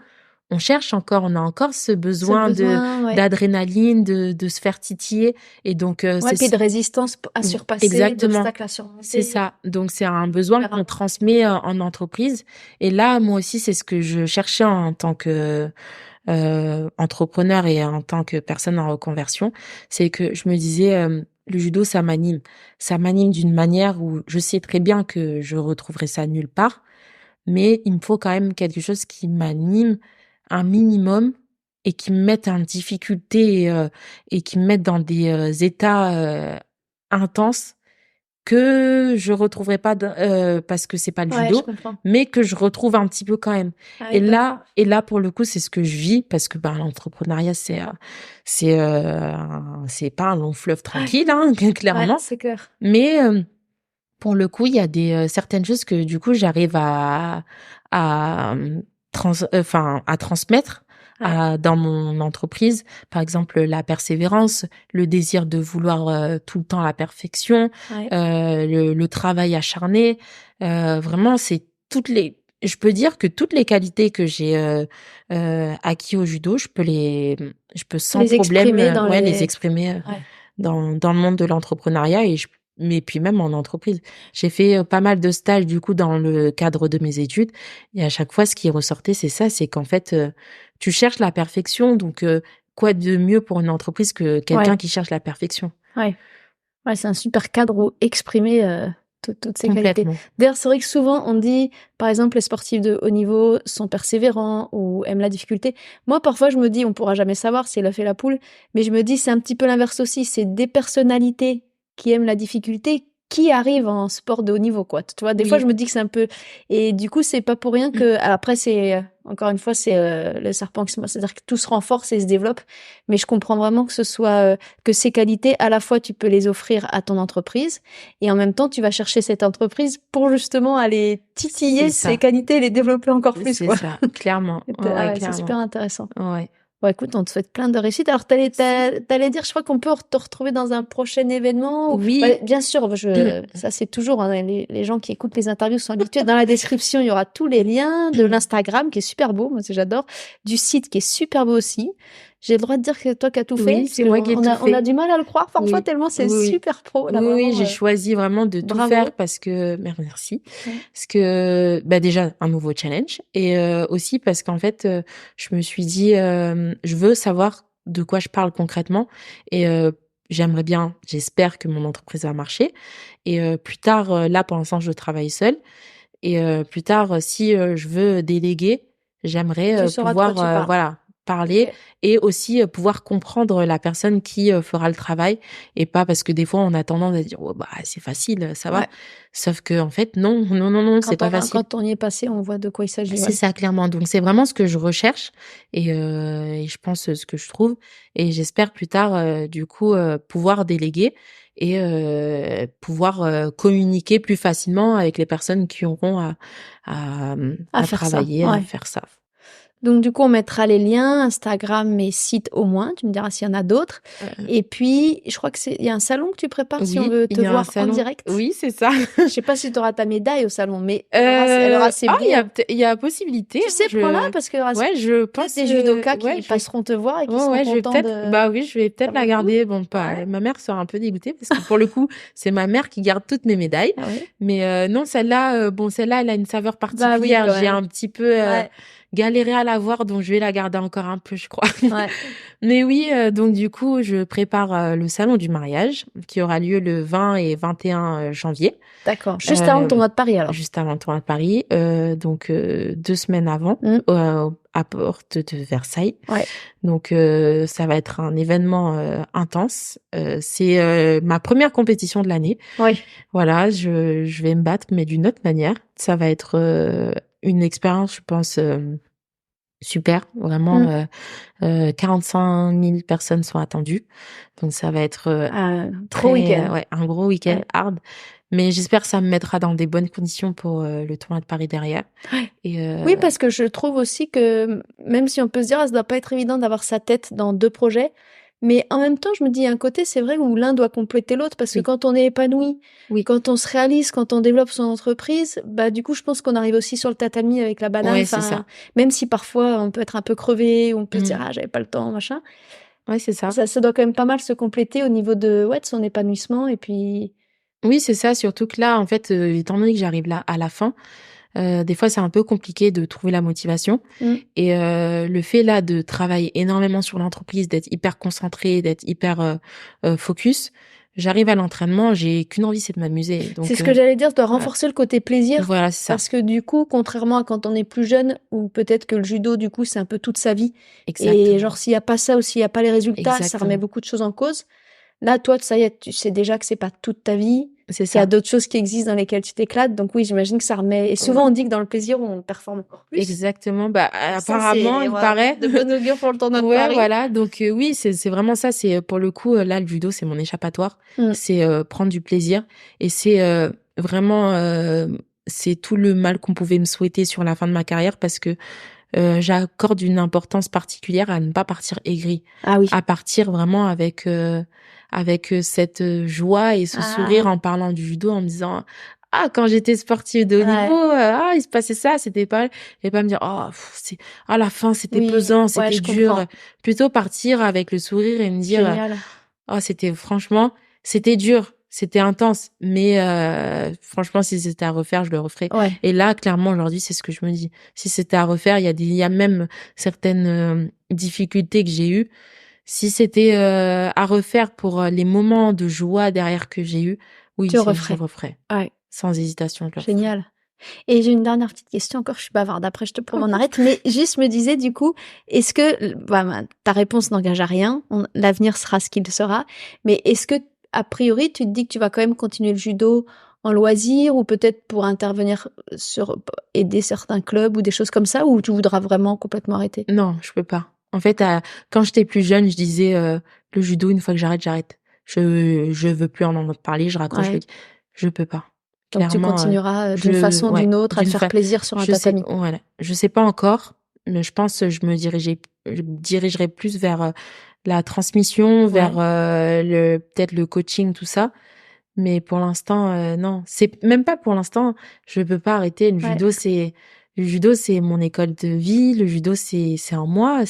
Speaker 2: on cherche encore, on a encore ce
Speaker 1: Ce
Speaker 2: besoin de
Speaker 1: besoin, ouais.
Speaker 2: d'adrénaline, de se faire titiller. Et donc
Speaker 1: Ouais, puis de résistance à surpasser,
Speaker 2: exactement,
Speaker 1: d'obstacles à
Speaker 2: c'est
Speaker 1: surmonter.
Speaker 2: ça. Donc c'est un besoin
Speaker 1: Super
Speaker 2: qu'on
Speaker 1: important.
Speaker 2: transmet en entreprise. Et là, moi aussi, c'est ce que je cherchais en tant que entrepreneur et en tant que personne en reconversion, c'est que je me disais, le judo, ça m'anime d'une manière où je sais très bien que je retrouverai ça nulle part, mais il me faut quand même quelque chose qui m'anime un minimum et qui me mette en difficulté et qui me mette dans des états intenses que je retrouverai pas parce que c'est pas le
Speaker 1: Ouais, je
Speaker 2: judo,
Speaker 1: comprends.
Speaker 2: mais que je retrouve un petit peu quand même.
Speaker 1: Ah
Speaker 2: Et
Speaker 1: oui, bah,
Speaker 2: là pour le coup, c'est ce que je vis parce que ben l'entrepreneuriat c'est c'est pas un long fleuve
Speaker 1: ouais,
Speaker 2: tranquille hein,
Speaker 1: ouais,
Speaker 2: clairement,
Speaker 1: c'est clair.
Speaker 2: mais pour le coup, il y a des certaines choses que du coup j'arrive à enfin à transmettre
Speaker 1: Ouais,
Speaker 2: dans mon entreprise. Par exemple, la persévérance, le désir de vouloir tout le temps la perfection,
Speaker 1: ouais.
Speaker 2: le travail acharné. Vraiment, c'est toutes les. Je peux dire que toutes les qualités que j'ai acquis au judo, je peux sans
Speaker 1: Les
Speaker 2: problème,
Speaker 1: exprimer dans
Speaker 2: ouais, les
Speaker 1: les
Speaker 2: exprimer
Speaker 1: ouais.
Speaker 2: dans le monde de l'entrepreneuriat mais puis même en entreprise. J'ai fait pas mal de stages du coup dans le cadre de mes études et à chaque fois ce qui ressortait c'est ça, c'est qu'en fait tu cherches la perfection donc quoi de mieux pour une entreprise que quelqu'un
Speaker 1: Ouais,
Speaker 2: qui cherche la perfection.
Speaker 1: ouais. Ouais, c'est un super cadre où exprimer, toutes ces qualités.
Speaker 2: Complètement.
Speaker 1: D'ailleurs, c'est vrai que souvent on dit, par exemple, les sportifs de haut niveau sont persévérants ou aiment la difficulté. Moi, parfois, je me dis, on pourra jamais savoir, c'est l'œuf et la poule, mais je me dis, c'est un petit peu l'inverse aussi. C'est des personnalités qui aiment la difficulté qui arrivent en sport de haut niveau, quoi. Tu vois, des fois, je
Speaker 2: Oui.
Speaker 1: me dis que c'est un peu et du coup, c'est pas pour rien que alors après c'est, encore une fois, c'est, le serpent qui se mord, c'est-à-dire que tout se renforce et se développe, mais je comprends vraiment que ce soit, que ces qualités, à la fois, tu peux les offrir à ton entreprise et en même temps, tu vas chercher cette entreprise pour justement aller titiller
Speaker 2: C'est
Speaker 1: ces
Speaker 2: ça.
Speaker 1: qualités et les développer encore plus,
Speaker 2: C'est
Speaker 1: quoi.
Speaker 2: ça, clairement. Ouais,
Speaker 1: Ah
Speaker 2: ouais,
Speaker 1: ouais, c'est super
Speaker 2: clairement.
Speaker 1: intéressant.
Speaker 2: Ouais.
Speaker 1: Bon, écoute, on te souhaite plein de réussite. Alors, t'allais dire, je crois qu'on peut te retrouver dans un prochain événement.
Speaker 2: Oui.
Speaker 1: Ouais, bien sûr, ça c'est toujours, hein, les gens qui écoutent les interviews sont habitués. Dans la description, il y aura tous les liens de l'Instagram qui est super beau, moi j'adore, du site qui est super beau aussi. J'ai le droit de dire que toi qui as tout fait,
Speaker 2: Oui,
Speaker 1: parce
Speaker 2: c'est
Speaker 1: que
Speaker 2: moi qui ai tout
Speaker 1: on a
Speaker 2: fait.
Speaker 1: du mal à le croire parfois
Speaker 2: Oui.
Speaker 1: tellement c'est
Speaker 2: Oui, oui.
Speaker 1: super pro. Là,
Speaker 2: Oui, oui,
Speaker 1: vraiment,
Speaker 2: j'ai choisi vraiment de tout
Speaker 1: bravo.
Speaker 2: faire parce que merci.
Speaker 1: Ouais.
Speaker 2: Parce que bah déjà un nouveau challenge et aussi parce qu'en fait je me suis dit je veux savoir de quoi je parle concrètement et j'aimerais bien, j'espère que mon entreprise va marcher et plus tard là pour l'instant je travaille seule et plus tard si je veux déléguer, j'aimerais
Speaker 1: Tu sauras de quoi
Speaker 2: pouvoir
Speaker 1: tu parles.
Speaker 2: voilà parler
Speaker 1: Ok.
Speaker 2: et aussi pouvoir comprendre la personne qui fera le travail et pas parce que des fois on a tendance à dire oh bah c'est facile ça va
Speaker 1: Ouais.
Speaker 2: sauf que en fait non non non non c'est pas facile.
Speaker 1: Quand on y est passé, on voit de quoi il s'agit.
Speaker 2: C'est
Speaker 1: Ouais.
Speaker 2: ça clairement donc c'est vraiment ce que je recherche et je pense ce que je trouve et j'espère plus tard du coup pouvoir déléguer et pouvoir communiquer plus facilement avec les personnes qui auront
Speaker 1: À
Speaker 2: à
Speaker 1: faire ça.
Speaker 2: travailler à
Speaker 1: Ouais.
Speaker 2: faire ça.
Speaker 1: Donc, du coup, on mettra les liens, Instagram et site au moins. Tu me diras s'il y en a d'autres. Et puis, je crois il y a un salon que tu prépares si on
Speaker 2: Oui,
Speaker 1: veut
Speaker 2: il
Speaker 1: te
Speaker 2: y a un
Speaker 1: voir en
Speaker 2: salon.
Speaker 1: direct.
Speaker 2: Oui, c'est ça.
Speaker 1: Je sais pas si tu auras ta médaille au salon, mais elle aura ses
Speaker 2: il y a,
Speaker 1: bons.
Speaker 2: il y a possibilité.
Speaker 1: Tu sais, prends-la
Speaker 2: Je,
Speaker 1: parce qu'il y aura
Speaker 2: ouais, je
Speaker 1: peut-être
Speaker 2: pense,
Speaker 1: des judokas
Speaker 2: ouais,
Speaker 1: qui passeront te voir et qui seront
Speaker 2: ouais, je vais
Speaker 1: contents
Speaker 2: peut-être,
Speaker 1: de.
Speaker 2: bah oui, je vais peut-être
Speaker 1: Ça vaut
Speaker 2: la
Speaker 1: le coup?
Speaker 2: garder. Bon, pas,
Speaker 1: Ouais.
Speaker 2: ma mère sera un peu dégoûtée parce que pour le coup, c'est ma mère qui garde toutes mes médailles.
Speaker 1: Ah ouais.
Speaker 2: Mais non, celle-là, bon, celle-là, elle a une saveur
Speaker 1: Bah oui,
Speaker 2: particulière.
Speaker 1: quand
Speaker 2: J'ai
Speaker 1: même.
Speaker 2: un petit peu
Speaker 1: Ouais.
Speaker 2: galéré à l'avoir, donc je vais la garder encore un peu, je crois.
Speaker 1: Ouais.
Speaker 2: Mais oui, donc du coup, je prépare le salon du mariage qui aura lieu le 20 et 21 janvier.
Speaker 1: D'accord. Juste avant le tournoi de Paris, alors.
Speaker 2: Juste avant le tournoi de Paris, donc 2 semaines avant,
Speaker 1: Mm.
Speaker 2: à Porte de Versailles.
Speaker 1: Ouais.
Speaker 2: Donc ça va être un événement intense. C'est ma première compétition de l'année.
Speaker 1: Ouais.
Speaker 2: Voilà, je vais me battre, mais d'une autre manière. Ça va être une expérience, je pense, super. Vraiment, 45 000 personnes sont attendues. Donc ça va être
Speaker 1: Un gros
Speaker 2: très,
Speaker 1: week-end.
Speaker 2: ouais, un gros week-end
Speaker 1: Ouais.
Speaker 2: hard. Mais j'espère que ça me mettra dans des bonnes conditions pour le tournoi de Paris derrière.
Speaker 1: Ouais.
Speaker 2: Et
Speaker 1: Oui, parce que je trouve aussi que même si on peut se dire, ah, ça doit pas être évident d'avoir sa tête dans deux projets, mais en même temps, je me dis, il y a un côté, c'est vrai, où l'un doit compléter l'autre, parce que
Speaker 2: oui,
Speaker 1: quand on est épanoui,
Speaker 2: oui,
Speaker 1: quand on se réalise, quand on développe son entreprise, bah du coup, je pense qu'on arrive aussi sur le tatami avec la banane.
Speaker 2: ouais, c'est
Speaker 1: Enfin,
Speaker 2: ça.
Speaker 1: même si parfois on peut être un peu crevé, ou on peut se dire,
Speaker 2: Mhm.
Speaker 1: ah, j'avais pas le temps, machin.
Speaker 2: Ouais, c'est ça.
Speaker 1: Ça doit quand même pas mal se compléter au niveau de son épanouissement, et puis.
Speaker 2: Oui, c'est ça. Surtout que là, en fait, étant donné que j'arrive là à la fin, des fois, c'est un peu compliqué de trouver la motivation.
Speaker 1: Mm.
Speaker 2: Et le fait là de travailler énormément sur l'entreprise, d'être hyper concentré, d'être hyper focus, j'arrive à l'entraînement, j'ai qu'une envie, c'est de m'amuser.
Speaker 1: C'est
Speaker 2: Donc
Speaker 1: ce que j'allais dire, ça doit
Speaker 2: voilà,
Speaker 1: renforcer le côté plaisir.
Speaker 2: voilà, c'est ça.
Speaker 1: Parce que du coup, contrairement à quand on est plus jeune, ou peut-être que le judo, du coup, c'est un peu toute sa vie. Et
Speaker 2: Exactement.
Speaker 1: genre, s'il n'y a pas ça ou s'il n'y a pas les résultats, ça remet
Speaker 2: Exactement.
Speaker 1: beaucoup de choses en cause. Là, toi, ça y est, tu sais déjà que c'est pas toute ta vie,
Speaker 2: C'est
Speaker 1: qu'il y a
Speaker 2: ça.
Speaker 1: d'autres choses qui existent dans lesquelles tu t'éclates. Donc oui, j'imagine que ça remet. Et souvent, on dit que dans le plaisir, on performe encore plus.
Speaker 2: Exactement. Bah,
Speaker 1: Ça,
Speaker 2: apparemment,
Speaker 1: c'est
Speaker 2: il paraît.
Speaker 1: de bon augure pour le tournoi de
Speaker 2: Ouais,
Speaker 1: Paris.
Speaker 2: voilà. Donc oui, c'est vraiment ça. C'est pour le coup, là, le judo, c'est mon échappatoire.
Speaker 1: Mm.
Speaker 2: C'est prendre du plaisir. Et c'est vraiment, c'est tout le mal qu'on pouvait me souhaiter sur la fin de ma carrière parce que j'accorde une importance particulière à ne pas partir aigrie,
Speaker 1: Ah oui.
Speaker 2: à partir vraiment avec cette joie et ce sourire en parlant du judo, en me disant ah, quand j'étais sportive de haut
Speaker 1: Ouais.
Speaker 2: niveau, il se passait ça, c'était pas, et pas me dire oh c'est à la fin c'était
Speaker 1: Oui,
Speaker 2: pesant,
Speaker 1: ouais,
Speaker 2: c'était
Speaker 1: je
Speaker 2: dur.
Speaker 1: comprends.
Speaker 2: Plutôt partir avec le sourire et me dire
Speaker 1: Génial.
Speaker 2: oh c'était franchement c'était dur. C'était intense, mais franchement, si c'était à refaire, je le referais.
Speaker 1: Ouais.
Speaker 2: Et là, clairement, aujourd'hui, c'est ce que je me dis. Si c'était à refaire, il y a même certaines difficultés que j'ai eues. Si c'était à refaire pour les moments de joie derrière que j'ai eu, oui,
Speaker 1: Tu
Speaker 2: je
Speaker 1: referais.
Speaker 2: referais.
Speaker 1: Ouais.
Speaker 2: Sans hésitation, je le referais.
Speaker 1: Génial. Et j'ai une dernière petite question encore, je suis bavarde, après je te promets on arrête, mais juste me disais du coup, est-ce que, ta réponse n'engage à rien, l'avenir sera ce qu'il sera, mais est-ce que, a priori, tu te dis que tu vas quand même continuer le judo en loisir ou peut-être pour intervenir sur, aider certains clubs ou des choses comme ça, ou tu voudras vraiment complètement arrêter?
Speaker 2: Non, je peux pas. En fait, quand j'étais plus jeune, je disais le judo, une fois que j'arrête, j'arrête. Je veux plus en entendre parler, je raccroche
Speaker 1: Ouais.
Speaker 2: Je peux pas.
Speaker 1: Donc tu
Speaker 2: Clairement,
Speaker 1: continueras d'une façon ou
Speaker 2: ouais,
Speaker 1: d'une autre à te
Speaker 2: d'une
Speaker 1: faire plaisir sur un
Speaker 2: je sais,
Speaker 1: tatami.
Speaker 2: voilà, je sais pas encore, mais je pense que je me dirigerai plus vers la transmission, vers peut-être le coaching, tout ça. Mais pour l'instant, non, c'est même pas pour l'instant. Je peux pas arrêter.
Speaker 1: Ouais.
Speaker 2: Le judo, c'est mon école de vie. Le judo, c'est en moi.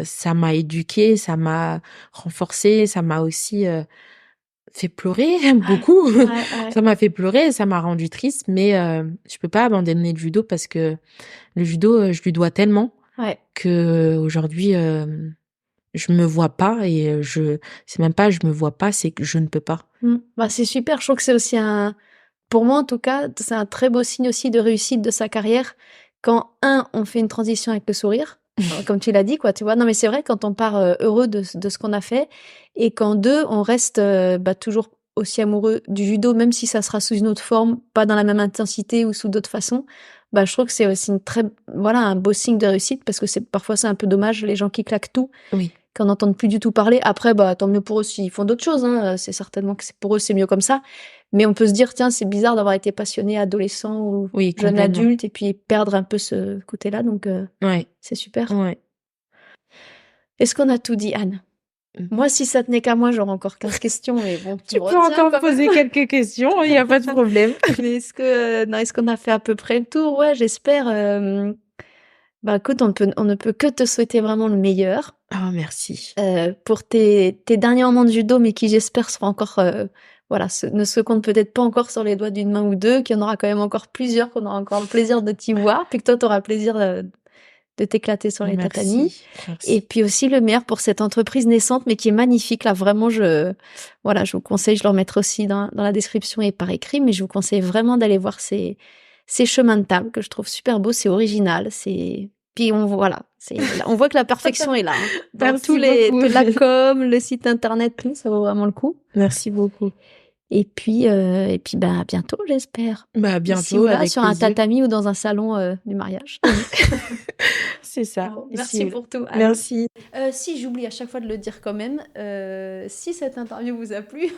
Speaker 2: Ça m'a éduquée, ça m'a renforcée, ça m'a aussi fait pleurer beaucoup.
Speaker 1: Ouais.
Speaker 2: Ça m'a fait pleurer, ça m'a rendu triste, mais je peux pas abandonner le judo parce que le judo, je lui dois tellement
Speaker 1: Ouais.
Speaker 2: que aujourd'hui, je me vois pas et c'est même pas je me vois pas, c'est que je ne peux pas.
Speaker 1: Bah, c'est super, je trouve que c'est aussi pour moi en tout cas, c'est un très beau signe aussi de réussite de sa carrière quand on fait une transition avec le sourire, comme tu l'as dit quoi, tu vois? Non mais c'est vrai quand on part, heureux de ce qu'on a fait et quand 2 on reste, toujours aussi amoureux du judo même si ça sera sous une autre forme, pas dans la même intensité ou sous d'autres façons. Bah, je trouve que c'est aussi un beau signe de réussite parce que parfois c'est un peu dommage les gens qui claquent tout
Speaker 2: Oui.
Speaker 1: qu'on n'entende plus du tout parler. Après, bah, tant mieux pour eux s'ils font d'autres choses, hein. C'est certainement que pour eux, c'est mieux comme ça. Mais on peut se dire, tiens, c'est bizarre d'avoir été passionné adolescent ou
Speaker 2: Oui,
Speaker 1: jeune
Speaker 2: complètement.
Speaker 1: adulte et puis perdre un peu ce côté-là. Donc,
Speaker 2: Ouais,
Speaker 1: c'est super.
Speaker 2: ouais.
Speaker 1: Est-ce qu'on a tout dit, Anne? Moi, si ça tenait qu'à moi, j'aurais encore 15 questions, mais bon,
Speaker 2: Tu
Speaker 1: me
Speaker 2: peux
Speaker 1: retiens
Speaker 2: encore me
Speaker 1: quand même.
Speaker 2: poser quelques questions, il n'y a pas de problème.
Speaker 1: Mais non, est-ce qu'on a fait à peu près le tour? Ouais, j'espère. Bah, écoute, on ne peut que te souhaiter vraiment le meilleur
Speaker 2: Ah, merci.
Speaker 1: pour tes derniers moments de judo, mais qui, j'espère, seront encore, voilà, ne se comptent peut-être pas encore sur les doigts d'une main ou deux, qu'il y en aura quand même encore plusieurs, qu'on aura encore le plaisir de t'y voir, puis que toi, tu auras le plaisir de t'éclater sur les tatamis.
Speaker 2: Merci.
Speaker 1: Et puis aussi le meilleur pour cette entreprise naissante, mais qui est magnifique. Là, vraiment, voilà, je vous conseille, je le remettrai aussi dans la description et par écrit, mais je vous conseille vraiment d'aller voir ces chemins de table que je trouve super beaux. C'est original, puis voilà, on voit que la perfection est là, hein. Dans
Speaker 2: Merci
Speaker 1: toute
Speaker 2: beaucoup.
Speaker 1: la com, le site internet, tout, ça vaut vraiment le coup.
Speaker 2: Merci beaucoup.
Speaker 1: Et puis, bah, à bientôt, j'espère.
Speaker 2: Bah,
Speaker 1: Ici
Speaker 2: bientôt,
Speaker 1: ou là,
Speaker 2: avec
Speaker 1: sur un
Speaker 2: plaisir.
Speaker 1: tatami ou dans un salon du mariage.
Speaker 2: C'est ça.
Speaker 1: Bon,
Speaker 2: Ici
Speaker 1: merci
Speaker 2: ou là.
Speaker 1: pour tout, Anne.
Speaker 2: Merci.
Speaker 1: Si, j'oublie à chaque fois de le dire quand même, si cette interview vous a plu,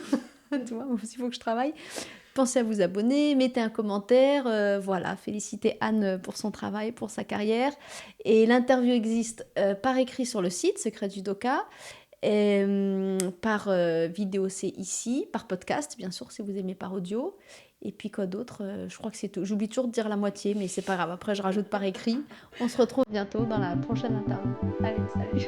Speaker 1: tu vois, moi aussi, il faut que je travaille, pensez à vous abonner, mettez un commentaire, voilà, félicitez Anne pour son travail, pour sa carrière. Et l'interview existe par écrit sur le site Secret Judoka, par vidéo c'est ici, par podcast, bien sûr, si vous aimez par audio. Et puis quoi d'autre, je crois que c'est tout. J'oublie toujours de dire la moitié, mais c'est pas grave, après je rajoute par écrit. On se retrouve bientôt dans la prochaine interview. Allez, salut.